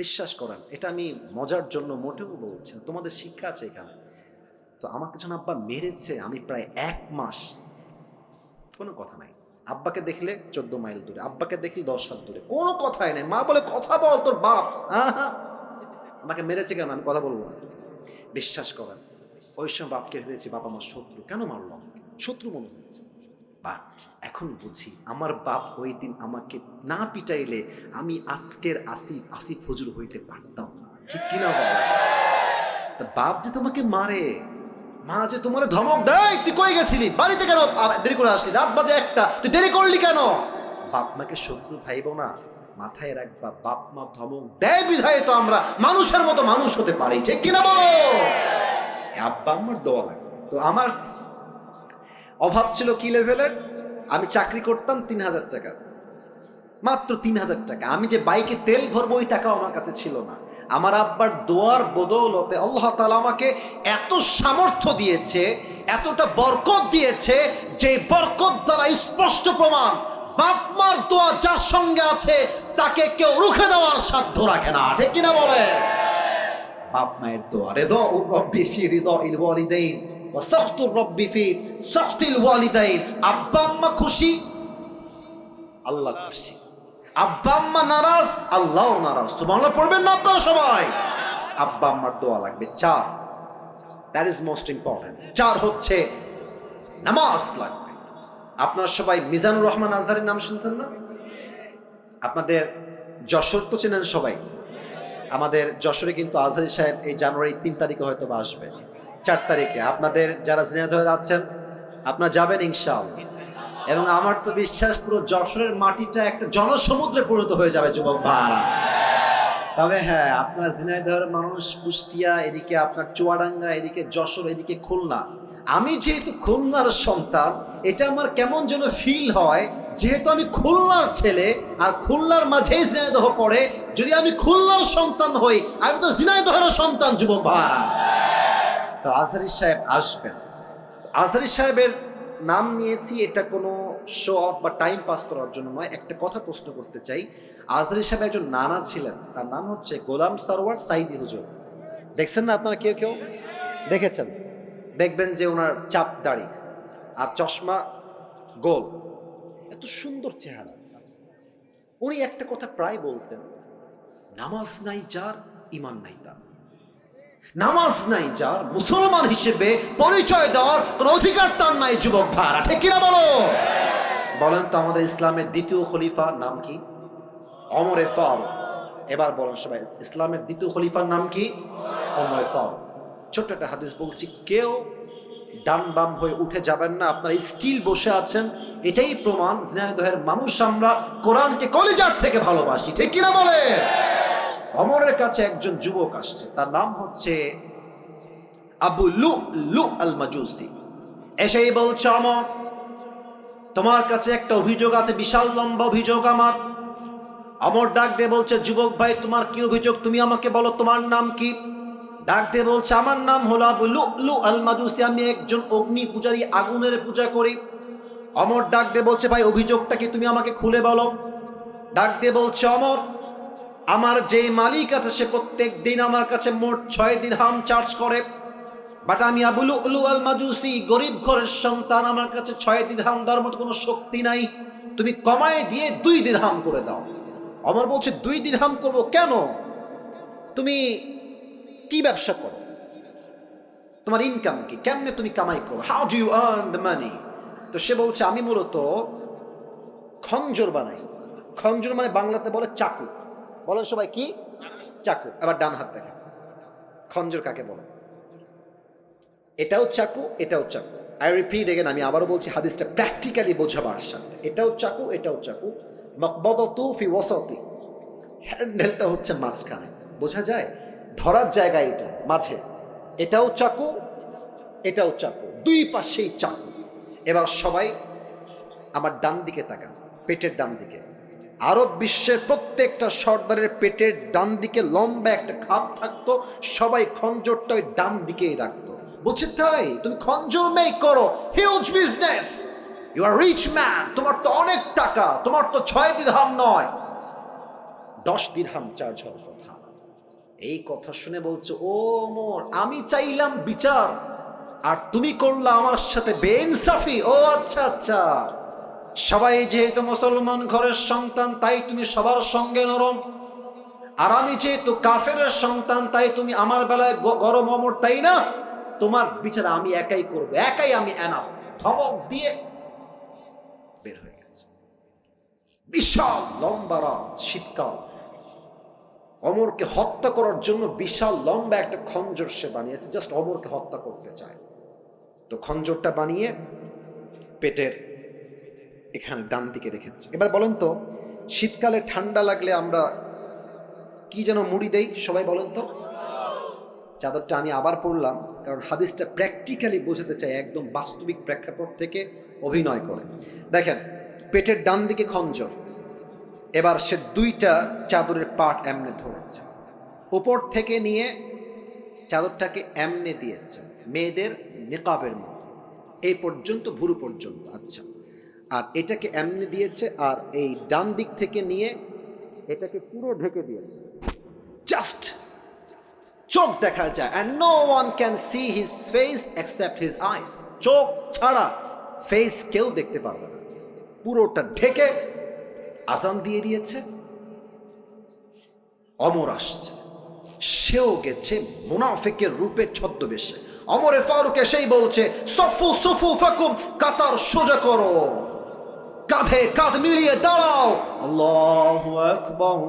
বিশ্বাস করেন, এটা আমি মজার জন্য মোটেও বলছি না, তোমাদের শিক্ষা আছে এখানে। তো আমাকে যখন আব্বা মেরেছে, আমি প্রায় 1 মাস কোনো কথা নাই। আব্বাকে দেখলে 14 মাইল দূরে, আব্বাকে দেখলে 10 হাত দূরে, কোনো কথাই নাই। মা বলে কথা বল, তোর বাপ আমাকে মেরেছে কেন, আমি কথা বলবো না। বিশ্বাস করেন, ওই সময় বাপকে ভেবেছি বাপ আমার শত্রু, কেন মারলো আমাকে, শত্রু মনে হয়েছে। বাট এখন বুঝি আমার বাপ ওই দিন আমাকে না পিটাইলে আমি আজকের আসিফ হুজুর হইতে পারতাম না, ঠিক কিনা বাবা? তা বাপ যে তোমাকে মারে, মা যে তোমার ধমক দেয়, তুই কই গেছিলি, বাড়িতে কেন দেরি করে আসলি, রাত বাজে 1টা, তুই দেরি করলি কেন? বাপ মাকে শত্রু ভাইব না, মাথায় রাখবা। বাপ মা ধমক দেয় বিধায় তো আমরা মানুষের মতো মানুষ হতে পারি, ঠিক কিনা বলো? আব্বা আমার দোয়া লাগবে। তো আমার অভাব ছিল কি লেভেলের, আমি চাকরি করতাম 3000 টাকা, মাত্র 3000 টাকা। আমি যে বাইকে তেল ভরবো ওই টাকাও আমার কাছে ছিল না। আমার আব্বার দোয়ার বদৌলতে আল্লাহ তাআলা আমাকে এত সামর্থ্য দিয়েছে, এতটা বরকত দিয়েছে, যে বরকত দ্বারা স্পষ্ট প্রমাণ বাপ মার দোয়া যার সঙ্গে আছে তাকে কেউ রুখে দেওয়ার সাধ্য রাখে না, ঠিক কিনা বলে? বাপ মায়ের দোয়া, রিদা উর রব্বি ফি রিদা ইল ওয়ালিদাইন ওয়া সাখতুর রব্বি ফি সাখতিল ওয়ালিদাইন। আব্বা আম্মা খুশি, আল্লাহ খুশি। আব্বা আম্মা নারাজ, আল্লাহও নারাজ। সুবহানাল্লাহ পড়বেন না আপনারা সবাই? আব্বা আম্মার দোয়া লাগবে। 4, দ্যাট ইজ মোস্ট ইম্পর্টেন্ট। 4 হচ্ছে নামাজ লাগবে। আপনারা সবাই মিজানুর রহমান আজহারের নাম শুনছেন না? আপনাদের যশোর তো চেনেন সবাই। আমাদের যশোরে কিন্তু আজহারি সাহেব এই জানুয়ারি 3 তারিখে হয়তো বা আসবে, 4 তারিখে। আপনাদের যারা ঝিনাইদহে আছেন আপনারা যাবেন ইনশাআল্লাহ। এবং আমার তো বিশ্বাস পুরো যশোরের মাটিটা একটা জনসমুদ্রে পরিণত হয়ে যাবে যুবক ভাইরা। তবে হ্যাঁ, আপনারা ঝিনাইদহের মানুষ, কুষ্টিয়া, এদিকে আপনার চুয়াডাঙ্গা, এদিকে যশোর, এদিকে খুলনা। আমি যেহেতু খুলনার সন্তান, এটা আমার কেমন যেন ফিল হয় যেহেতু আমি খুলনার ছেলে আর খুলনার মাঝেই ঝিনাইদহ পড়ে, যদি আমি খুলনার সন্তান হই, আমি তো ঝিনাইদহের সন্তান যুবক ভাই। তো আজহারী সাহেব আসবেন। আজহারী সাহেবের নাম নিয়েছি, এটা কোনো শো অফ বা টাইম পাস করার জন্য নয়। একটা কথা প্রশ্ন করতে চাই, আজহারী সাহেব একজন নানা ছিলেন, তার নাম হচ্ছে গোলাম সরওয়ার সাইদি হুজুর। দেখছেন না আপনারা? কেউ কেউ দেখেছেন? দেখবেন যে ওনার চাপ দাড়ি আর চশমা গোল, এত সুন্দর চেহারা। উনি একটা কথা প্রায় বলতেন, নামাজ নাই যার ঈমান নাই তার। নামাজ নাই যার, মুসলমান হিসেবে পরিচয় দেওয়ার কোনো অধিকার তার নাই যুবক ভাইরা, ঠিক কিনা বলো? বলেন তো আমাদের ইসলামের দ্বিতীয় খলিফা নাম কি? ওমর ফারুক। এবার বলেন সবাই, ইসলামের দ্বিতীয় খলিফার নাম কি? ওমর ফারুক। ছোট্ট একটা হাদিস বলছি, কেউ ডান বাম হয়ে উঠে যাবেন না, আপনারা স্টিল বসে আছেন। এটাই প্রমাণ ঝিনাইদহের মানুষ আমরা কোরআনকে কলিজার থেকে ভালোবাসি, ঠিক কিনা বলে? ওমরের কাছে একজন যুবক আসছে, তার নাম হচ্ছে আবু লু'লু আল মাজুসি। এসেই বলছে, ওমর তোমার কাছে একটা অভিযোগ আছে, বিশাল লম্বা অভিযোগ আমার। ওমর ডাক দিয়ে বলছে, যুবক ভাই তোমার কি অভিযোগ, তুমি আমাকে বলো, তোমার নাম কি? ডাক দিয়ে বলছে, আমার নাম হলো আবু লু'লু আল মাজুসি, আমি একজন অগ্নি পূজারী, আগুনের পূজা করি। ওমর ডাক দিয়ে বলছে, ভাই অভিযোগটা কি, তুমি আমাকে খুলে বলো। ডাক দিয়ে বলছে, ওমর আমার যে মালিক আছে সে প্রত্যেক দিন আমার কাছে মোট 6 দিরহাম চার্জ করে, বাট আমি আবু লু'লু আল মাজুসি, গরিব ঘরের সন্তান, আমার কাছে 6 দিরহাম দেওয়ার মতো কোনো শক্তি নাই, তুমি কমায় দিয়ে 2 দিরহাম করে দাও। ওমর বলছে, 2 দিরহাম করবো কেন? তুমি কি ব্যবসা করো, তোমার ইনকাম কি, কেমনে তুমি কামাই করো, how do you earn the money? তো সে বলছে, আমি মূলত খঞ্জর বানাই। খঞ্জর মানে বাংলাতে বলে চাকু। বলেন সবাই কি? চাকু। আবার ডান হাত দেখেন, খঞ্জর কাকে বলে? এটাও চাকু, এটাও চাকু। আই রিপিট এগেন, আমি আবারও বলছি হাদিসটা প্র্যাকটিক্যালি বোঝাবার সাথে। এটাও চাকু, এটাও চাকু। মাকবাদাতু ফি ওয়াসাতি, হ্যান্ডেলটা হচ্ছে মাঝখানে, বোঝা যায় ধরার জায়গা এটা মাঝে। এটাও চাকু, এটাও চাকু, দুই পাশেই চাকু। এবার সবাই আমার ডান দিকে তাকান, পেটের ডান দিকে। আরব বিশ্বের প্রত্যেকটা সর্দারের পেটের ডান দিকে লম্বা একটা খাপ থাকতো, সবাই খঞ্জরটা ওই ডান দিকেই রাখতো। বলছে তাই তুমি খঞ্জর মেক করো, huge business, you are rich man, তোমার তো অনেক টাকা, তোমার তো 6 দিরহাম নয় 10 দিরহাম চার্জ হওয়ার কথা। এই কথা শুনে বলছে, ও ওমর আমি চাইলাম বিচার আর তুমি করলা আমার সাথে বেইনসাফি। ও আচ্ছা আচ্ছা, সবাই যেহেতু মুসলমান ঘরের সন্তান তাই তুমি সবার সঙ্গে নরম, আর আমি যেহেতু কাফেরের সন্তান তাই তুমি আমার বেলায় গরম। ওমর তাই না, তোমার বিচার আমি একাই করবো, একাই আমি এনাফ। ধমক দিয়ে বের হয়ে গেছে। বিশাল লম্বা রাত, শীতকাল, ওমরকে হত্যা করার জন্য বিশাল লম্বা একটা খঞ্জর সে বানিয়েছে, জাস্ট ওমরকে হত্যা করতে চায়। তো খঞ্জরটা বানিয়ে পেটের এখানে ডান দিকে রেখেছে। এবার বলেন তো, শীতকালে ঠান্ডা লাগলে আমরা কি যেন মুড়ি দেই, সবাই বলেন তো? চাদরটা আমি আবার পড়লাম, কারণ হাদিসটা প্র্যাকটিক্যালি বোঝাতে চাই, একদম বাস্তবিক প্রেক্ষাপট থেকে অভিনয় করে। দেখেন, পেটের ডান দিকে খঞ্জর, এবার সে 2টা চাদরের পাট এমনে ধরেছে, উপর থেকে নিয়ে চাদরটাকে এমনে দিয়েছে, মেয়েদের নিকাবের মতো, এই পর্যন্ত, ভুরু পর্যন্ত। আচ্ছা, আর এটাকে এমনে দিয়েছে, আর এই ডান দিক থেকে নিয়ে এটাকে পুরো ঢেকে দিয়েছে, জাস্ট চোখ দেখা যায়, and no one can see his face except his eyes, চোখ ছাড়া ফেস কেউ দেখতে পারবে না, পুরোটা ঢেকে আজান দিয়ে দিয়েছে। ওমর আসছে, সেও গেছে মুনাফিকের রূপে ছদ্মবেশে। ওমরে ফারুক এসেই বলছে, সফু সুফু ফাকুম, কাতার সোজা করো, কাঁধে কাঁধ মিলিয়ে দাঁড়াও। আল্লাহু আকবার,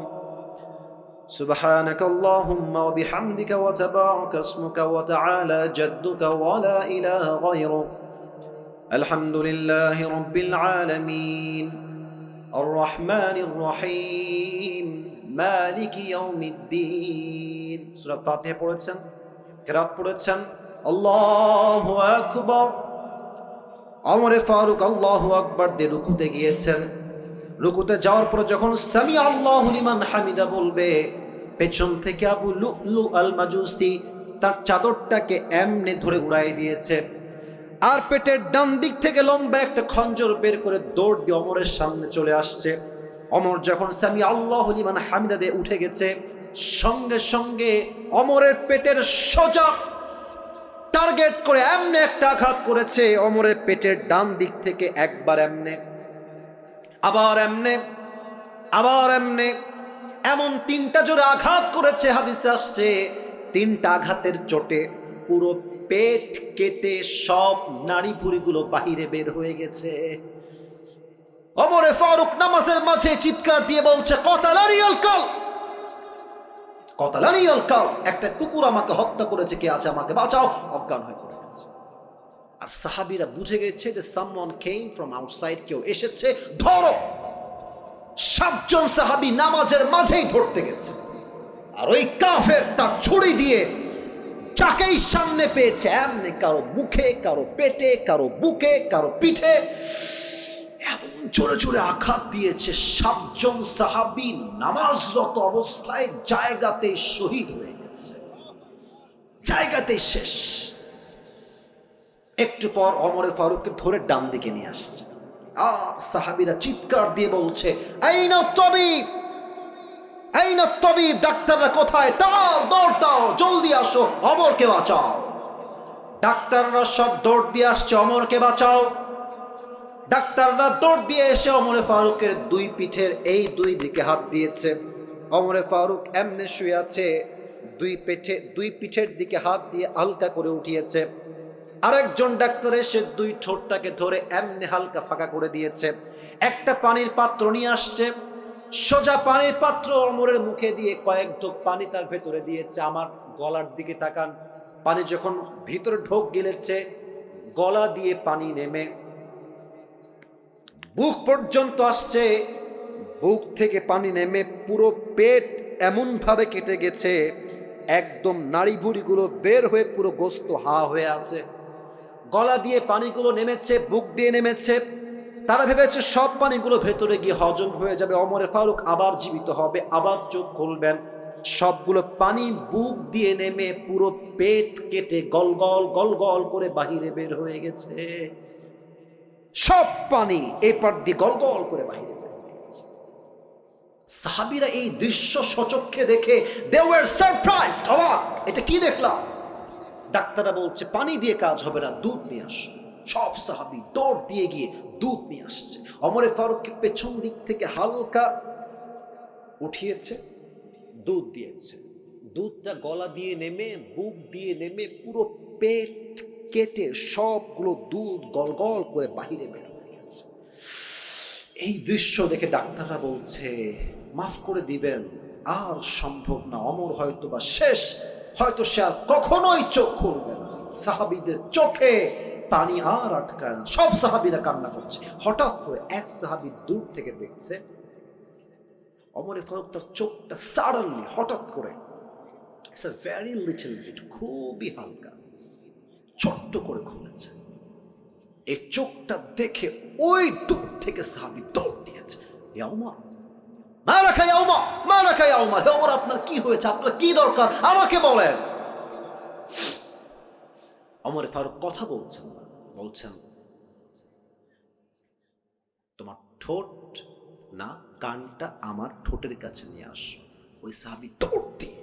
সুবহানাক আল্লাহুম্মা ওয়া বিহামদিকা ওয়া তাবারাকা ইসমুকা ওয়া তাআলা জাদ্দুকা ওয়া লা ইলাহা গায়রুক, আলহামদুলিল্লাহি রাব্বিল আলামিন, আর রহমানির রহিম, মালিকি ইয়াউমিদ্দিন। সূরা ফাতিহা পড়েছেন, কিরাত পড়েছেন, আল্লাহু আকবার। ওমরে ফারুক আল্লাহু আকবার দিয়ে রুকুতে গিয়েছেন। রুকুতে যাওয়ার পর যখন সামি আল্লাহু লিমান হামিদা বলবে, পেছন থেকে আবু লুলু আল মাজুসি তার চাদরটাকে এমনি ধরে উড়াই দিয়েছে, আর পেটের ডান দিক থেকে লম্বা একটা খঞ্জর বের করে দৌড় দিয়ে ওমরের সামনে চলে আসছে। ওমর যখন সামি আল্লাহু লিমান হামিদা দিয়ে উঠে গেছে, সঙ্গে সঙ্গে ওমরের পেটের সোজা টার্গেট করে এমনি একটা আঘাত করেছে। ওমরের পেটের ডান দিক থেকে একবার এমনে, আবার এমনে, আবার এমনে, এমন 3টা জোরে আঘাত করেছে। হাদিসে আসছে 3টা আঘাতের চোটে পুরো পেট কেটে সব নাড়ি ভুঁড়িগুলো বাহিরে বের হয়ে গেছে। ওমরে ফারুক নামাজের মাঝে চিৎকার দিয়ে বলছে, কতালানিয়াল কাল, কতালানিয়াল কাল, একটা কুকুর আমাকে হত্যা করেছে, কে আছে আমাকে বাঁচাও। অজ্ঞান হয়ে পড়ে গেছে। আর সাহাবীরা বুঝে গেছে যে সামওয়ান কেম ফ্রম আউটসাইড, কেউ এসেছে, ধরো। 7 জন সাহাবী নামাজের মাঝেই ধরতে গেছে, আর ওই কাফের তার ছুরি দিয়ে যাকেই সামনে পেয়েছে এমনি কারো মুখে, কারো পেটে, কারো বুকে, কারো পিঠে এমন জোরে জোরে আঘাত দিয়েছে। 7 জন সাহাবী নামাজরত অবস্থায় জায়গাতেই শহীদ হয়ে গেছে, জায়গাতেই শেষ। একটু পর ওমরে ফারুককে ধরে ডান দিকে নিয়ে আসছে, আর সাহাবীরা চিৎকার দিয়ে বলছে, আইনা তাবিব, আইনা তাবিব, ডাক্তাররা কোথায়? তাও দৌড় দাও, জলদি আসো, ওমরকে বাঁচাও। ডাক্তাররা সব দৌড় দিয়ে আসছে, ওমরকে বাঁচাও। ডাক্তাররা দৌড় দিয়ে এসে ওমরে ফারুকের 2 পিঠের এই 2 দিকে হাত দিয়েছে। ওমরে ফারুক এমনে শুয়ে আছে, 2 পিঠের দিকে হাত দিয়ে হালকা করে উঠিয়েছে। আরেকজন ডাক্তার এসে 2 ঠোঁটটাকে ধরে এমনি হালকা ফাঁকা করে দিয়েছে। একটা পানির পাত্র নিয়ে আসছে, সোজা পানির পাত্র ওমরের মুখে দিয়ে কয়েক ঢোক পানি তার ভেতরে দিয়েছে। আমার গলার দিকে তাকান, পানি যখন ভিতরে ঢোক গিলেছে, গলা দিয়ে পানি নেমে বুক পর্যন্ত আসছে, বুক থেকে পানি নেমে পুরো পেট এমন ভাবে কেটে গেছে, একদম নাড়ি ভুঁড়িগুলো বের হয়ে পুরো গোস্ত হা হয়ে আছে। গলা দিয়ে পানিগুলো নেমেছে, বুক দিয়ে নেমেছে। তারা ভেবেছে সব পানিগুলো ভেতরে গিয়ে হজম হয়ে যাবে, ওমরে ফারুক আবার জীবিত হবে, আবার চোখ খুলবেন। সবগুলো পানি বুক দিয়ে নেমে পুরো পেট কেটে গলগল গলগল করে বাহিরে বের হয়ে গেছে। সব পানি এপার দিয়ে গলগল করে বাহিরে বের হয়ে গেছে। সাহাবীরা এই দৃশ্য সচক্ষে দেখে they were surprised, অবাক, এটা কি দেখলাম? ডাক্তাররা বলছে পানি দিয়ে কাজ হবে না, দুধ নিয়ে আসো। সব সাহাবী দৌড় দিয়ে গিয়ে দুধ নিয়ে আসছে। ওমরে ফারুককে পেছন দিক থেকে হালকা উঠিয়েছে, দুধ দিয়েছে। দুধটা গলা দিয়ে নেমে বুক দিয়ে নেমে পুরো পেট কেটে সবগুলো দুধ গলগল করে বাহিরে বের হয়ে গেছে। এই দৃশ্য দেখে ডাক্তাররা বলছে মাফ করে দিবেন, আর সম্ভব না, ওমর হয়তো বা শেষ, হয়তো সে আর কখনোই চোখ খুলবে না। সাহাবীদের চোখে পানি আর আটকায় না, সব সাহাবীরা কান্না করছে। হঠাৎ করে এক সাহাবী দূর থেকে দেখছে ওমরে ফারুক তার চোখটা সাডেনলি হঠাৎ করে, it's a very little bit, খুবই হালকা, ছোট্ট করে খুলেছে। এই চোখটা দেখে ওই দূর থেকে সাহাবী দৌড় দিয়েছে, ইয়া ওমর, মালাকা ইয়া ওমর, মালাকা ইয়া ওমর, হে ওমর আপনার কি হয়েছে, আপনার কি দরকার আমাকে বলেন। ওমর ফারুক কথা বলছেন না, বলছেন তোমার ঠোঁট না কানটা আমার ঠোঁটের কাছে নিয়ে আসো। ওই সাহাবী দৌড় দিয়ে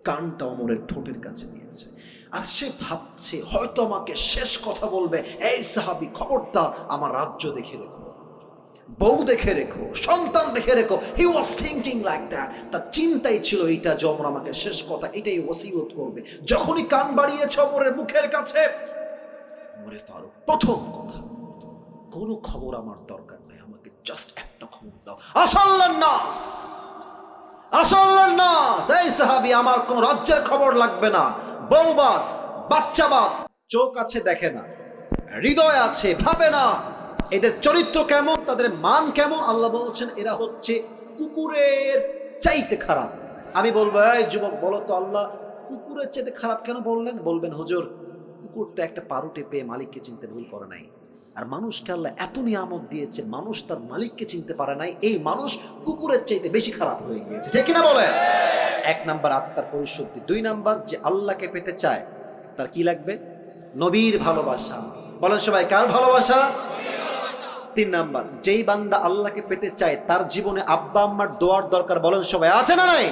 কানটা ওমরের ঠোঁটের কাছে নিয়েছে। আর সে ভাবছে হয়তো আমাকে শেষ কথা বলবে, এই সাহাবী খবরদার আমার রাজ্য দেখে রেখো, বউ দেখে রেখো, সন্তান দেখে রেখো। হি ওয়াজ থিংকিং লাইক দ্যাট, তার চিন্তাই ছিল এইটা যে ওমর আমাকে শেষ কথা এটাই ওসিয়ত করবে। যখনই কান বাড়িয়েছে ওমরের মুখের কাছে, ওমরে ফারুক প্রথম কথা, কোনো খবর আমার দরকার নেই, আমাকে জাস্ট একটা খবর দাও, আসাল্লান নাস, আসাল্লান নাস। এই সাহাবী আমার কোন রাজ্যের খবর লাগবে না, বউবাদ, বাচ্চাবাদ, চোখ আছে দেখে না, হৃদয় আছে ভাবে না, এদের চরিত্র কেমন, তাদের মান কেমন। আল্লাহ বলছেন এরা হচ্ছে কুকুরের চাইতে খারাপ। আমি বলবো এই যুবক বলো তো আল্লাহ কুকুরের চাইতে খারাপ কেন বললেন? বলবেন হুজুর কুকুর তো একটা পারুটে পেয়ে মালিককে চিনতে ভুল করে নাই। আর মানুষকে আল্লাহ এত নিয়ামত দিয়েছে, মানুষ তার মালিককে চিনতে পারে নাই, এই মানুষ কুকুরের চাইতে বেশি খারাপ হয়ে গিয়েছে, ঠিক কিনা বলে? এক নাম্বার আত্মার পরিশুদ্ধি। দুই নাম্বার, যে আল্লাহকে পেতে চায় তার কি লাগবে? নবীর ভালোবাসা। বলেন সবাই, কার ভালোবাসা? তিন নাম্বার, যেই বান্দা আল্লাহকে পেতে চায় তার জীবনে আব্বা আম্মার দোয়ার দরকার। বলেন সবাই, আছে না নাই?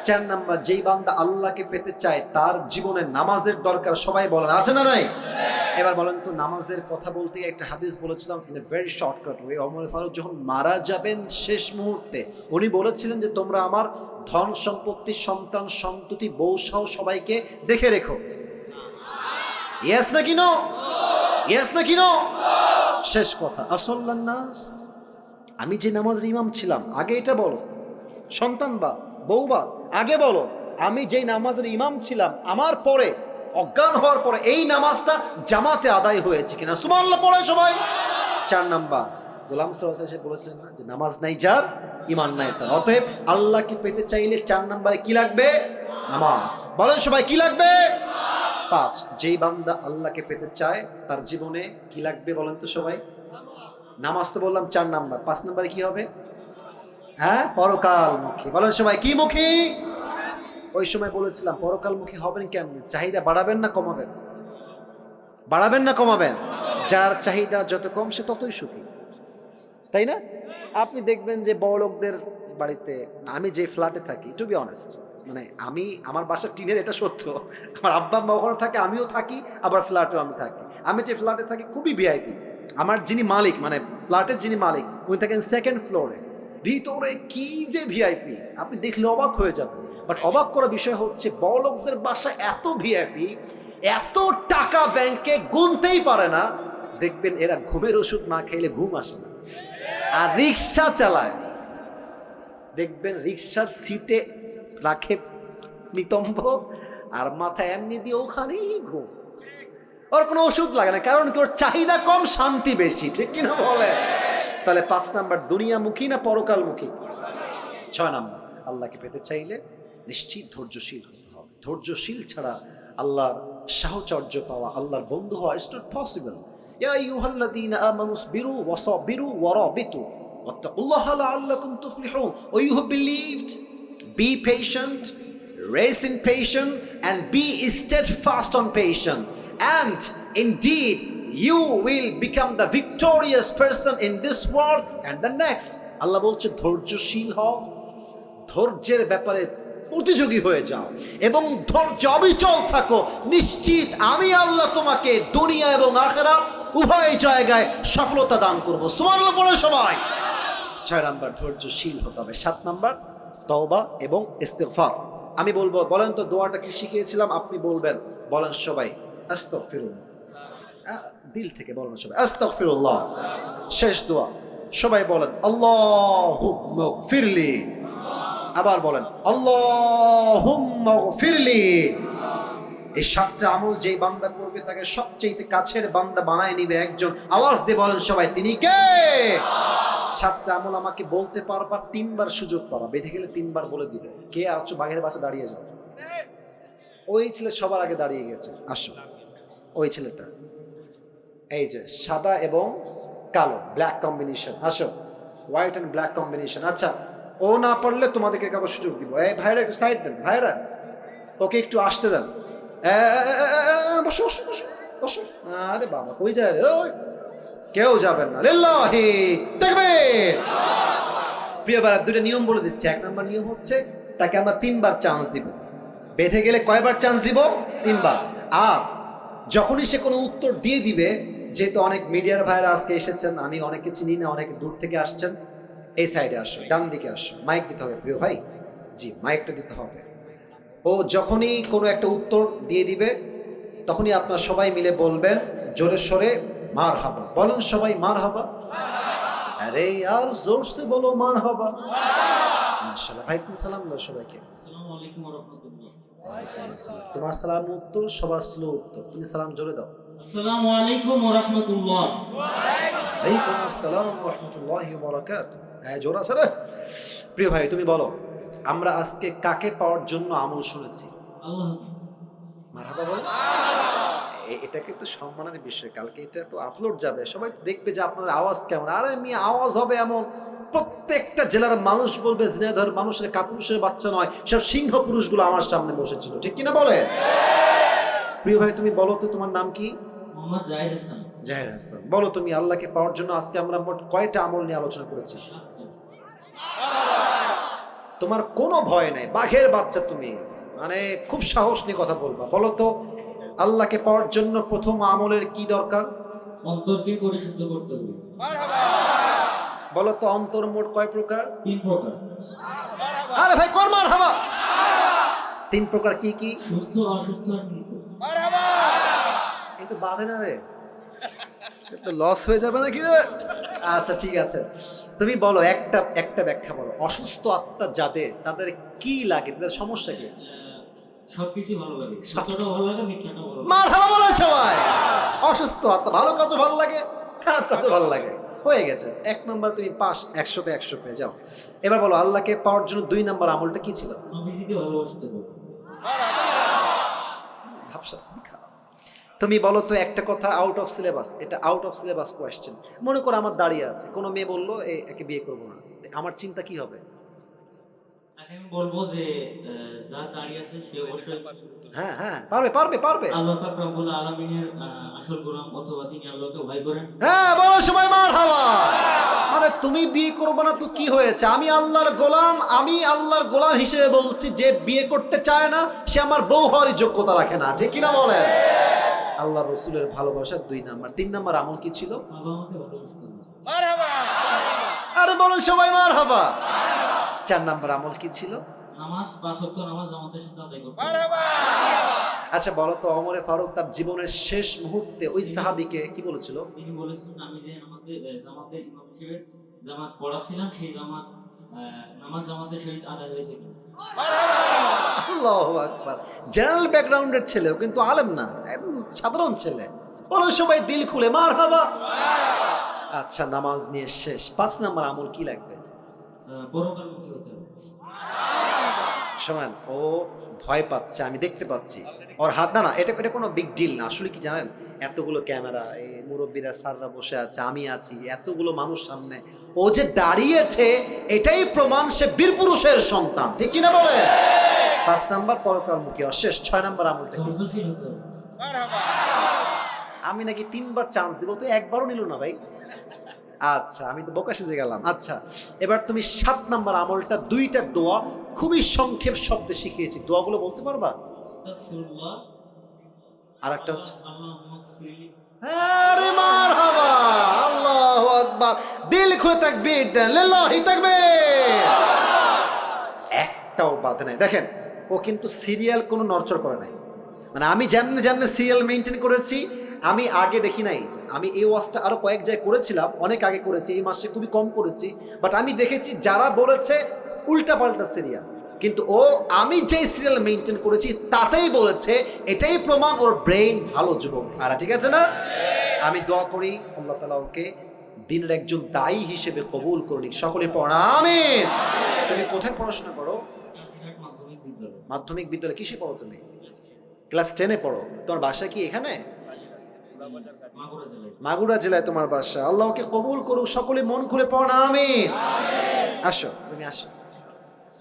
চার নাম্বার, যেই বান্দা আল্লাহকে পেতে চায় তার জীবনে নামাজের দরকার। সবাই বলেন, আছে না নাই? এবার বলেন তো, নামাজের কথা বলতে একটা হাদিস বলেছিলাম in a very shortcut way. Omar Farooq যখন মারা যাবেন শেষ মুহূর্তে, উনি বলেছিলেন যে তোমরা আমার ধন সম্পত্তি, সন্তান সন্ততি, বউ সহ সবাইকে দেখে রেখো। ইয়েস নাকি নো? ইয়েস নাকি নো? শেষ কথা, আসল্লান নাস, আমি যে নামাজের ইমাম ছিলাম, আগে এটা বলো। সন্তান বা বউ বা আগে বলো, আমি যেই নামাজের ইমাম ছিলাম আমার পরে অজ্ঞান হওয়ার পরে এই নামাজটা জামাতে আদায় হয়েছে কিনা? সুবহানাল্লাহ পড়ে সবাই। চার নাম্বার, গোলাম সাল্লাল্লাহু আলাইহি ওয়াসাল্লাম বলেছেন না যে নামাজ নাই যার, ঈমান নাই তার। অতএব আল্লাহকে পেতে চাইলে চার নাম্বারে কি লাগবে? নামাজ। বলেন সবাই, কি লাগবে? পাঁচ, যেই বান্দা আল্লাহকে পেতে চায় তার জীবনে কি লাগবে? বলেন তো সবাই। নামাজ তো বললাম চার নাম্বার, পাঁচ নাম্বারে কি হবে? হ্যাঁ, পরকালমুখী। বলেন সবাই, কি মুখী? ওই সময় বলেছিলাম পরকালমুখী হবেন কেমনে? চাহিদা বাড়াবেন না কমাবেন? বাড়াবেন না কমাবেন? যার চাহিদা যত কম সে ততই সুখী, তাই না? আপনি দেখবেন যে বড়লোকদের বাড়িতে, আমি যে ফ্ল্যাটে থাকি, টু বি অনেস্ট, মানে আমি, আমার বাসা টিনের, এটা সত্য। আমার আব্বা আম্মা ওখানে থাকে, আমিও থাকি, আবার ফ্ল্যাটেও আমি থাকি। আমি যে ফ্ল্যাটে থাকি খুবই ভিআইপি। আমার যিনি মালিক, মানে ফ্ল্যাটের যিনি মালিক, উনি থাকেন সেকেন্ড ফ্লোরে। ভিতরে কি যে ভিআইপি, আপনি দেখলে অবাক হয়ে যাবেন। বাট অবাক করার বিষয় হচ্ছে বড়লোকদের বাসা এত ভিআইপি, এত টাকা ব্যাংকে গুনতেই পারে না। দেখবেন এরা ঘুমের ওষুধ না খাইলে ঘুম আসে না। আর রিক্সা চালায়, দেখবেন রিক্সার সিটে রাখে নিতম্ব, আর মাথা এমনি দিয়ে ওখানেই ঘুম। ওর কোনো ওষুধ লাগে না, কারণ কি? ওর চাহিদা কম, শান্তি বেশি, ঠিক কিনা বলে? তাহলে পাঁচ নাম্বার, দুনিয়ামুখী না পরকালমুখী? ছয় নাম্বার, আল্লাহকে পেতে চাইলে নিশ্চিত ধৈর্যশীল হতে হবে। ধৈর্যশীল ছাড়া আল্লাহর সাহচর্য পাওয়া, আল্লাহর বন্ধু হওয়া ইজ নট পসিবল। ইয়া আইয়ুহাল্লাযীনা আমানু সবিরু ওয়াসাবিরু ওয়ারাবিতু ওয়াত্তাকুল্লাহা লাআল্লাকুম তুফলিহুন। O you have believed, be patient, raise in patience, and be steadfast on patience, and indeed you will become the victorious person in this world and the next. আল্লাহ বলছে ধৈর্যশীল হও, ধৈর্যের ব্যাপারে প্রতিযোগী হয়ে যাও এবং ধৈর্য অবিচল থাকো। নিশ্চিত আমি আল্লাহ তোমাকে দুনিয়া এবং আখিরাত উভয় জায়গায় সফলতা দান করব। সুবহানাল্লাহ বলে সবাই। ছয় নাম্বার, ধৈর্যশীল হতে হবে। সাত নাম্বার, তওবা এবং ইস্তিগফার। আমি বলবো, বলেন তো দোয়াটা কি শিখিয়েছিলাম? আপনি বলবেন, বলেন সবাই, আস্তাগফিরুল্লাহ। দিল থেকে বলেন সবাই, আস্তাগফিরুল্লাহ। শেষ দোয়া সবাই বলেন, আল্লাহুম্মা গফিরলি। আবার বলেন, আল্লাহুম্মা গফিরলি। এই সাতটা আমল যেই বান্দা করবে তাকে সবচেয়ে কাছের বান্দা বানায় নিবে একজন। আওয়াজ দিয়ে বলেন সবাই, তিনি কে? সাতটা আমল আমাকে বলতে পারবা, তিনবার সুযোগ পাবা, বেঁধে গেলে তিনবার বলে দিবে। কে আছো? বাঘের বাচ্চা দাঁড়িয়ে যাও। ওই ছেলে সবার আগে দাঁড়িয়ে গেছে, আসো। ওই ছেলেটা, এই যে সাদা এবং কালো, ব্ল্যাক কম্বিনেশন, আসো। White and black combination. আচ্ছা, ও না পারলে তোমাদেরকে কাবার সুযোগ দিব। এই ভাইরা একটু সাইড দেন, ভাইরা ওকে একটু আসতে দেন। বসো বসো বসো বসো। আরে বাবা, কই যায় রে? ওই কেউ যাবেন না। লিল্লাহি তাকবীর। প্রিয় ভাইরা, দুটো নিয়ম বলে দিচ্ছি। এক নম্বর নিয়ম হচ্ছে, তাকে আমরা তিনবার চান্স দিব। বেঁধে গেলে কয়বার চান্স দিব? তিনবার। আর যখনই সে কোনো উত্তর দিয়ে দিবে, যেহেতু অনেক মিডিয়ার ভাইরা আজকে এসেছেন, আমি অনেকে চিনি না, অনেকে দূর থেকে আসছেন, এই সাইডে আসো, ডান দিকে আসো। মাইক দিতে হবে প্রিয় ভাই, জি মাইকটা দিতে হবে। ও যখনই কোনো একটা উত্তর দিয়ে দিবে, তখনই আপনারা সবাই মিলে বলবেন জোরে সরে, মারহাবা। বলেন সবাই, মারহাবা। আরে আর জোর সে বলো, মারহাবা। মাশাআল্লাহ। ভাই তুমি সালাম দাও সবাইকে। আসসালামু আলাইকুম ওয়া রাহমাতুল্লাহ। তোমার সালাম উত্তর, সবার স্লো উত্তর। তুমি সালাম জোরে দাও। আসসালামু আলাইকুম ওয়া রাহমাতুল্লাহ। ওয়ালাইকুম আসসালাম ওয়া রাহমাতুল্লাহি ওয়া বারাকাতুহু। হ্যাঁ, জোরে আছে রে। প্রিয় ভাই তুমি বলো, আমরা আজকে কাকে পাওয়ার জন্য আমল শুনেছি? আল্লাহ। মারহাবা বলো। এটা কিন্তু সম্মানের বিষয়, কালকে এটা তো আপলোড যাবে, সবাই তো দেখবে যে আপনার আওয়াজ কেমন। আরে আমি আওয়াজ হবে এমন, প্রত্যেকটা জেলার মানুষ বলবে ঝিনাইদহের মানুষের কাপুরুষের বাচ্চা নয়, সব সিংহ পুরুষগুলো আমার সামনে বসেছিল, ঠিক কিনা বলে? প্রিয় ভাই তুমি বলো তো তোমার নাম কি? মোহাম্মদ জাহিদ হাসান। জাহির হাসান। বলো তুমি আল্লাহকে পাওয়ার জন্য আজকে আমরা মোট কয়টা আমল নিয়ে আলোচনা করেছি? তোমার কোনো ভয় নাই, বাঘের বাচ্চা তুমি, মানে খুব সাহস নিয়ে কথা বলবা। বলো তো আল্লাহকে পাওয়ার জন্য প্রথম আমলের কি দরকার? অন্তরকে পরিশুদ্ধ করতে হবে। বলো তো অন্তর মোট কয় প্রকার? 3 প্রকার। আরে ভাই কর্মার হাবা, 3 প্রকার কি কি? সুস্থ, অসুস্থ আর মৃত। এই তো বাধে না রে, তো লস হয়ে যাবে নাকি রে? আচ্ছা ঠিক আছে, তুমি বলো একটা একটা ব্যাখ্যা বলো। অসুস্থ আত্মা যাদের, তাদের কি লাগে, তাদের সমস্যা কি? সবকিছু ভালো লাগে, সত্যটা ভালো লাগে, মিথ্যাটা ভালো লাগে। মারহাবা বলো সবাই। অসুস্থ আত্মা, ভালো কাজও ভালো লাগে, খারাপ কাজও ভালো লাগে, হয়ে গেছে। 1 নম্বর তুমি পাস, 100-তে 100 পেয়ে যাও। এবার বলো আল্লাহকে পাওয়ার জন্য 2 নম্বর আমলটা কি ছিল? নবীজিকে ভালোবাসতে হবে। ভাবসা খারাপ। তুমি বলো তো একটা কথা আউট অফ সিলেবাস, এটা আউট অফ সিলেবাস কোয়েশ্চেন। মনে করো আমার দাঁড়িয়ে আছে, কোনো মেয়ে বললো একে বিয়ে করবো না, আমার চিন্তা কি হবে? তাকে আমি বলবো যে যার দাঁড়িয়ে আছে সে অবশ্যই হ্যাঁ হ্যাঁ, পারবে পারবে পারবে। আল্লাহ পাক রব্বুল আলামিনের আসল গোলাম, অথবা তিনি আল্লাহকে ভয় করেন। হ্যাঁ বলো সবাই মারহাবা। মানে তুমি বিয়ে করবে না তো কি হয়েছে? আমি আল্লাহর গোলাম, আমি আল্লাহর গোলাম হিসেবে বলছি, যে বিয়ে করতে চায় না সে আমার বউ হওয়ার যোগ্যতা রাখে না, ঠিক কিনা বলেন? আল্লাহ রসুলের ভালোবাসা 2 নাম্বার। 3 নাম্বার আমল কি ছিল? বাবা আমাকে ভালোবাসতে হবে। আরে বলো সবাই মারহাবা। 4 নাম্বার আমল কি ছিল? নামাজ, 5 ওয়াক্ত নামাজ জামাতের সাথে আদায় করতে হবে। আচ্ছা বলো তো ওমরে ফারুক তার জীবনের শেষ মুহূর্তে ওই সাহাবীকে কি বলেছিল? তিনি বলেছেন, আমি যে আমাদের জামাতের ইমাম হিসেবে জামাত পড়াছিলাম, সেই জামাত নামাজ জামাতের সহিত আদায় হয়েছে কিনা। আল্লাহু আকবার। জেনারেল ব্যাকগ্রাউন্ডের ছেলেও কিন্তু আলেম না, একদম সাধারণ ছেলে। বলো সবাই দিল খুলে মারহাবা। আচ্ছা নামাজ নিয়ে শেষ। 5 নাম্বার আমল কি লাগবে? পরকালমুখী হতে হবে। শোনেন, ও ভয় পাচ্ছে, আমি দেখতে পাচ্ছি ওর হাত। না না, এটা এটা কোনো বিগ ডিল না। আসলে কি জানেন, এতগুলো ক্যামেরা, এই মুরব্বীরা স্যাররা বসে আছে, আমি আছি, এতগুলো মানুষ সামনে, ও যে দাঁড়িয়েছে এটাই প্রমাণ সে বীর পুরুষের সন্তান, ঠিক কিনা বলে? 5 নাম্বার পরকালমুখী শেষ। 6 নাম্বার আমলটা কি? ধৈর্যশীল হতে হবে। আমি নাকি 3 বার চান্স দিব, তো একবারও নিল না ভাই। আচ্ছা আমি তো বোকা সেজে গেলাম। আচ্ছা এবার তুমি 7 নাম্বার আমলটা, 2টা দোয়া খুবই সংক্ষেপ শব্দে শিখিয়েছি, দোয়াগুলো বলতে পারবা? আস্তাগফিরুল্লাহ, আর একটা হচ্ছে আল্লাহুম্মা গফিরলি। আরে মারহাবা, আল্লাহু আকবার। দিল খুলে তাকবীর দেন, লিল্লাহি তাকবীর। একটাও বাদ নাই। দেখেন ও কিন্তু সিরিয়াল কোনো নড়চড় করে নাই। মানে আমি যেমনে যেমনে সিরিয়াল মেনটেন করেছি, আমি আগে দেখি নাই। আমি এই ওয়াজটা আরো কয়েক জায়গায় করেছিলাম, অনেক আগে করেছি, এই মাসে খুবই কম করেছি, বাট আমি দেখেছি যারা বলেছে উল্টা পাল্টা সিরিয়াল, কিন্তু ও আমি যে সিরিয়াল মেনটেন করেছি তাতেই বলেছে, এটাই প্রমাণ ওর ব্রেইন ভালো, যুবক। আর ঠিক আছে না? আমি দোয়া করি আল্লাহ তাআলা ওকে দিনের একজন দায়ী হিসেবে কবুল করুন। সকলে পড়া আমিন। তুমি কোথায় পড়াশোনা করো? কাশিরহাট মাধ্যমিক বিদ্যালয়। মাধ্যমিক বিদ্যালয়ে কিসে পড়ো তুমি? ক্লাস 10-এ পড়ো। তোমার বাসা কি এখানে? মাগুরা জেলায়। মাগুরা জেলায় তোমার বাসা। আল্লাহকে কবুল করুক, সকলে মন খুলে পড়া আমিন। আসো তুমি আসো।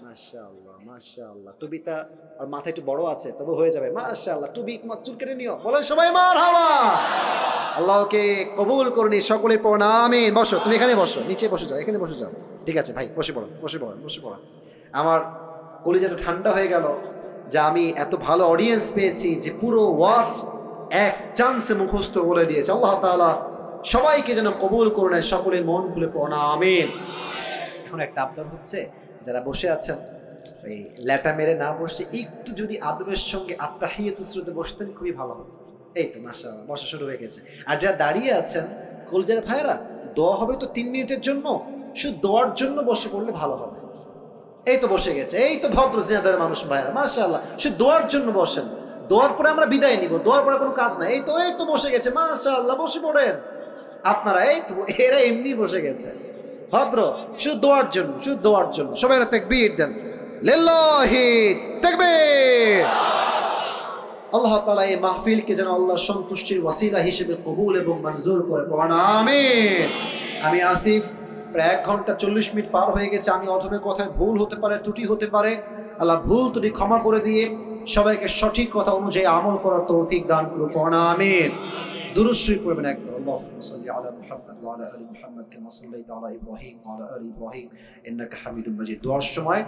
মাশাআল্লাহ মাশাআল্লাহ। টুপিটা আর মাথা একটু বড় আছে, তবে হয়ে যাবে। মাশাআল্লাহ, টুপি চুল কেটে নিও। বলেন সবাই মারহাবা। আল্লাহকে কবুল করুন, সকলে পড়া আমিন। বসো তুমি, এখানে বসো, নিচে বসে যাও, এখানে বসে যাও। ঠিক আছে ভাই, বসে পড়ো বসে পড়ো বসে পড়ো। আমার কলিজাটা ঠান্ডা হয়ে গেল যে আমি এত ভালো অডিয়েন্স পেয়েছি, যে পুরো ওয়াজ এক চান্সে মুখস্থ বলে দিয়েছে। আল্লাহ তাআলা সবাইকে যেন কবুল করুন, সকলে মন খুলে পড়া আমিন। এখন একটা আবদার হচ্ছে, যারা বসে আছেন এই ল্যাটা মেরে না বসে একটু যদি আদবের সঙ্গে আত্তাহিয়াতুস সুরতে বসতেন খুবই ভালো হতো। এই তো মাশাআল্লাহ বসা শুরু হয়ে গেছে। আর যারা দাঁড়িয়ে আছেন কলজার ভাইরা, দোয়া হবে তো 3 মিনিটের জন্য, শুধু দোয়ার জন্য বসে পড়লে ভালো হবে। এই তো বসে গেছে, এই তো ভদ্র জিনাদার মানুষ ভাইরা, মাশাআল্লাহ। শুধু দোয়ার জন্য বসেন, দোয়ার পরে আমরা বিদায় নিব, দোয়ার পরে কোনো কাজ নাই। এই তো বসে গেছে, মাশাআল্লাহ, বসে পড়েন আপনারা। এই তো এরা এমনি বসে গেছে, ভদ্র, শুধু দোয়ার জন্য, শুধু দোয়ার জন্য। সবাই তাকবীর দেন, লিল্লাহি তাকবীর। আল্লাহ তাআলা এই মাহফিলকে যেন আল্লাহর সন্তুষ্টির ওয়াসিলা হিসেবে কবুল এবং মঞ্জুর করে পড়ান আমিন। আমি আসিফ, প্রায় 1 ঘন্টা 40 মিনিট পার হয়ে গেছে। আমি অথবা কথায় ভুল হতে পারে, ত্রুটি হতে পারে। আল্লাহ ভুল ত্রুটি ক্ষমা করে দিয়ে সবাইকে সঠিক কথা অনুযায়ী আমল করার তৌফিক দান করুন, পড়ান আমিন। দুরূদ শরীফ পড়বেন একবার। আল্লাহুম্মা সাল্লি আলা মুহাম্মাদ ওয়া আলা আলি মুহাম্মাদ কামা সাল্লাইতা আলা ইব্রাহিম ওয়া আলা আলি ইব্রাহিম ইন্নাকা হামিদুম মাজিদ। দোয়ার সময়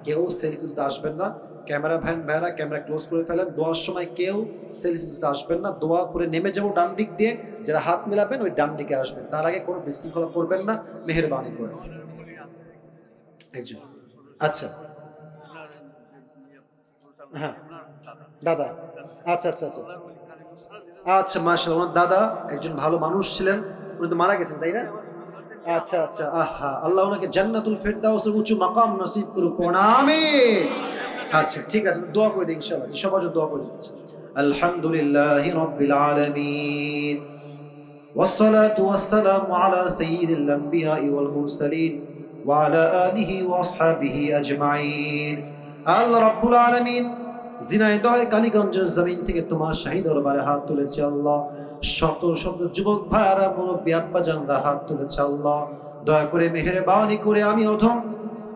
কেউ সেলফি তুলতে আসবেন না। ক্যামেরা ভাইরা ক্যামেরা ক্লোজ করে ফেলেন। দোয়ার সময় কেউ সেলফি তুলতে আসবেন না। দোয়া করে নেমে যাবো ডান দিক দিয়ে, যারা হাত মেলাবেন ওই ডান দিকে আসবেন। তার আগে কোনো বিশৃঙ্খলা করবেন না, মেহেরবানি করে। একজন আচ্ছা, হ্যাঁ দাদা, আচ্ছা আচ্ছা আচ্ছা আচ্ছা, মাশাআল্লাহ। ওনার দাদা একজন ভালো মানুষ ছিলেন, উনি তো মারা গেছেন, তাই না? আচ্ছা আচ্ছা, আহা, আল্লাহ ওনাকে জান্নাতুল ফেরদাউসের উঁচু মাকাম নসিব করুন, আমিন। আচ্ছা ঠিক আছে, দোয়া করে দিই ইনশাআল্লাহ। সবার জন্য দোয়া করে দিচ্ছি। আলহামদুলিল্লাহি রাব্বিল আলামিন والصلاة والسلام على سيد الأنبياء والمرسلين وعلى آله وأصحابه أجمعين। আল্লাহ রাব্বুল আলামিন ঝিনাইদহের কালীগঞ্জের জমিন থেকে তোমার শাহী দরবারে হাত তুলেছে আল্লাহ। শত শত যুবক ভাইরা, মুরব্বী আব্বাজানরা হাত তুলেছে আল্লাহ। দয়া করে মেহেরবানি করে আমি অধম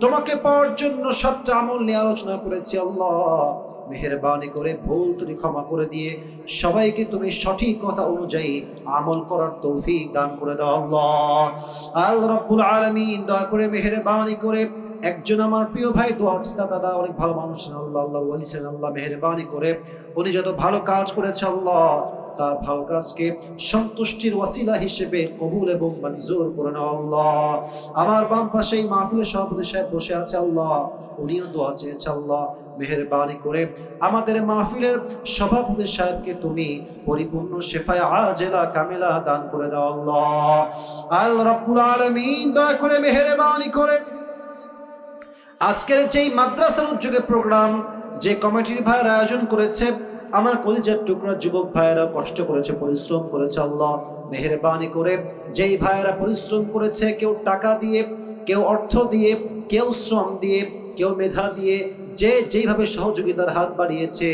তোমাকে পাওয়ার জন্য 7টা আমল নিয়ে আলোচনা করেছি আল্লাহ। মেহেরবানি করে ভুল ত্রুটি ক্ষমা করে দিয়ে সবাইকে তুমি সঠিক কথা অনুযায়ী আমল করার তৌফিক দান করে দাও আল্লাহ। আল্লাহ রাব্বুল আলামিন দয়া করে মেহেরবানি করে একজন আমার প্রিয় ভাই দোয়া চিন্তা দাদা, অনেক ভালো মানুষ ছিলেন আল্লাহ, আল্লাহর ওয়ালি ছিলেন আল্লাহ। মেহেরবানি করে উনি যত ভালো কাজ করেছে আল্লাহ, তার ভালো কাজকে সন্তুষ্টির ওয়াসিলা হিসেবে কবুল এবং মঞ্জুর করে নাও আল্লাহ। আমার বাম পাশে এই মাহফিলের সভাপতি সাহেব বসে আছে আল্লাহ, উনিও দোয়া চেয়েছে আল্লাহ। মেহেরবানি করে আমাদের মাহফিলের সভাপতি সাহেবকে তুমি পরিপূর্ণ শেফায়ে আজেলা কামেলা দান করে দাও আল্লাহ। আল্লাহ রাব্বুল আলামিন দয়া করে মেহেরবানি করে আজকের যেই মাদ্রাসার উদ্যোগে প্রোগ্রাম, যে কমিটির ভাইয়ের আয়োজন করেছে, আমার কলিজার টুকরা যুবক ভাইয়েরা কষ্ট করেছে, পরিশ্রম করেছে আল্লাহ। মেহেরবানি করে যেই ভাইয়েরা পরিশ্রম করেছে, কেউ টাকা দিয়ে, কেউ অর্থ দিয়ে, কেউ শ্রম দিয়ে, কেউ মেধা দিয়ে, যে যেইভাবে সহযোগিতার হাত বাড়িয়েছে,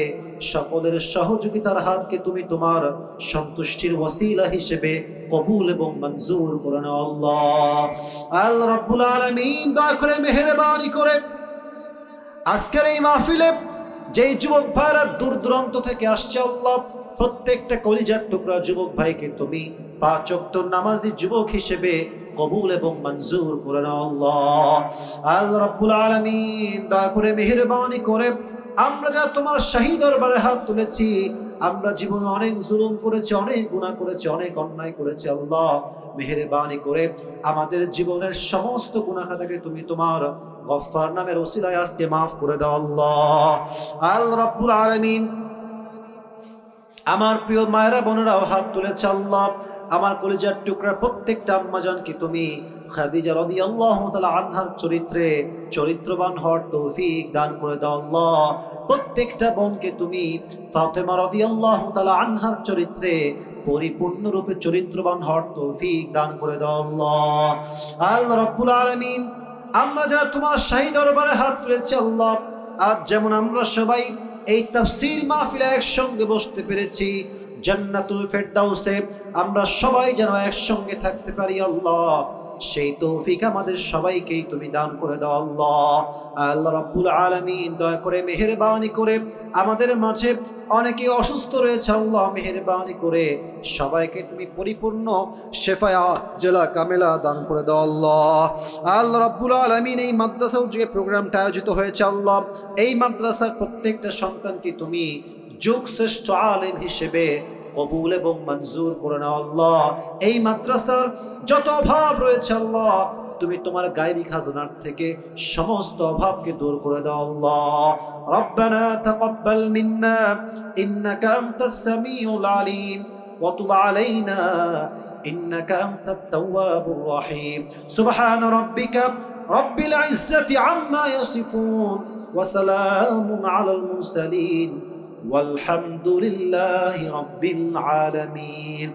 সকলের সহযোগিতার হাতকে তুমি তোমার সন্তুষ্টির ওয়াসিলা হিসেবে কবুল এবং মঞ্জুর করে নাও আল্লাহ। আল্লাহ রাব্বুল আলামিন দয়া করে মেহেরবানি করে আজকের এই মাহফিলে যেই যুবক ভাইরা দূর দূরান্ত থেকে আসছে আল্লাহ, প্রত্যেকটা কলিজার টুকরা যুবক ভাইকে তুমি 5 ওয়াক্ত নামাজি যুবক হিসেবে কবুল এবং মঞ্জুর করে নাও আল্লাহ। আল্লাহ রাব্বুল আলামিন দয়া করে মেহেরবানি করে আমরা যা তোমার শাহী দরবারে হাত তুলেছি, আমরা জীবনে অনেক জুলুম করেছি, অনেক গুনাহ করেছি, অনেক অন্যায় করেছি আল্লাহ। মেহেরবানি করে আমাদের জীবনের সমস্ত গুনাহ খাতাকে তুমি তোমার গফফার নামের ওসিলায় আজকে মাফ করে দাও আল্লাহ। আল্লাহ রাব্বুল আলামিন আমার প্রিয় মায়েরা বোনেরাও হাত তুলেছে আল্লাহ। আমার কলিজার টুকরা প্রত্যেকটা আম্মাজানকে তুমি খাদিজা রাদিয়াল্লাহু তাআলা আনহার চরিত্রে চরিত্রবান হওয়ার তৌফিক দান করে দাও আল্লাহ। প্রত্যেকটা বোনকে তুমি ফাতেমা রাদিয়াল্লাহু তাআলা আনহার চরিত্রে পরিপূর্ণরূপে চরিত্রবান হওয়ার তৌফিক দান করে দাও আল্লাহ। আল্লাহ রাব্বুল আলামিন আমরা যারা তোমার শাহী দরবারে হাত তুলেছি আল্লাহ, আজ যেমন আমরা সবাই এই তাফসীর মাহফিলে একসঙ্গে বসতে পেরেছি, জান্নাতুল ফেরদাউসে আমরা সবাই যেন একসঙ্গে থাকতে পারি আল্লাহ, সেই তৌফিক আমাদের সবাইকেই তুমি দান করে দাও আল্লাহ। আল্লাহ রাব্বুল আলামিন দয়া করে মেহেরবানি করে আমাদের মাঝে অনেকে অসুস্থ রয়েছে আল্লাহ, মেহেরবানি করে সবাইকে তুমি পরিপূর্ণ শেফায়ে আজেলা কামেলা দান করে দাও আল্লাহ। আল্লাহ রাব্বুল আলামিন এই মাদ্রাসা উদ্যোগে প্রোগ্রামটা আয়োজিত হয়েছে আল্লাহ, এই মাদ্রাসার প্রত্যেকটা সন্তানকে তুমি যুগ শ্রেষ্ঠ আলেম হিসেবে কবুল এবং মঞ্জুর করে নাও আল্লাহ। এই মাদ্রাসার যত অভাব রয়েছে আল্লাহ, তুমি তোমার গায়বী খাজানার থেকে সমস্ত অভাবকে দূর করে দাও আল্লাহ। রব্বানা তাকাব্বাল মিন্না ইন্নাকা আনতাস সামিউল আলিম ওয়া তুব আলাইনা ইন্নাকা আনতাত তাওয়াবুর রহিম। সুবহানা রাব্বিকা রাব্বিল ইজ্জাতি আম্মা ইয়াসিফুন ওয়া সালামুন আলাল মুরসালিন والحمد لله رب العالمين।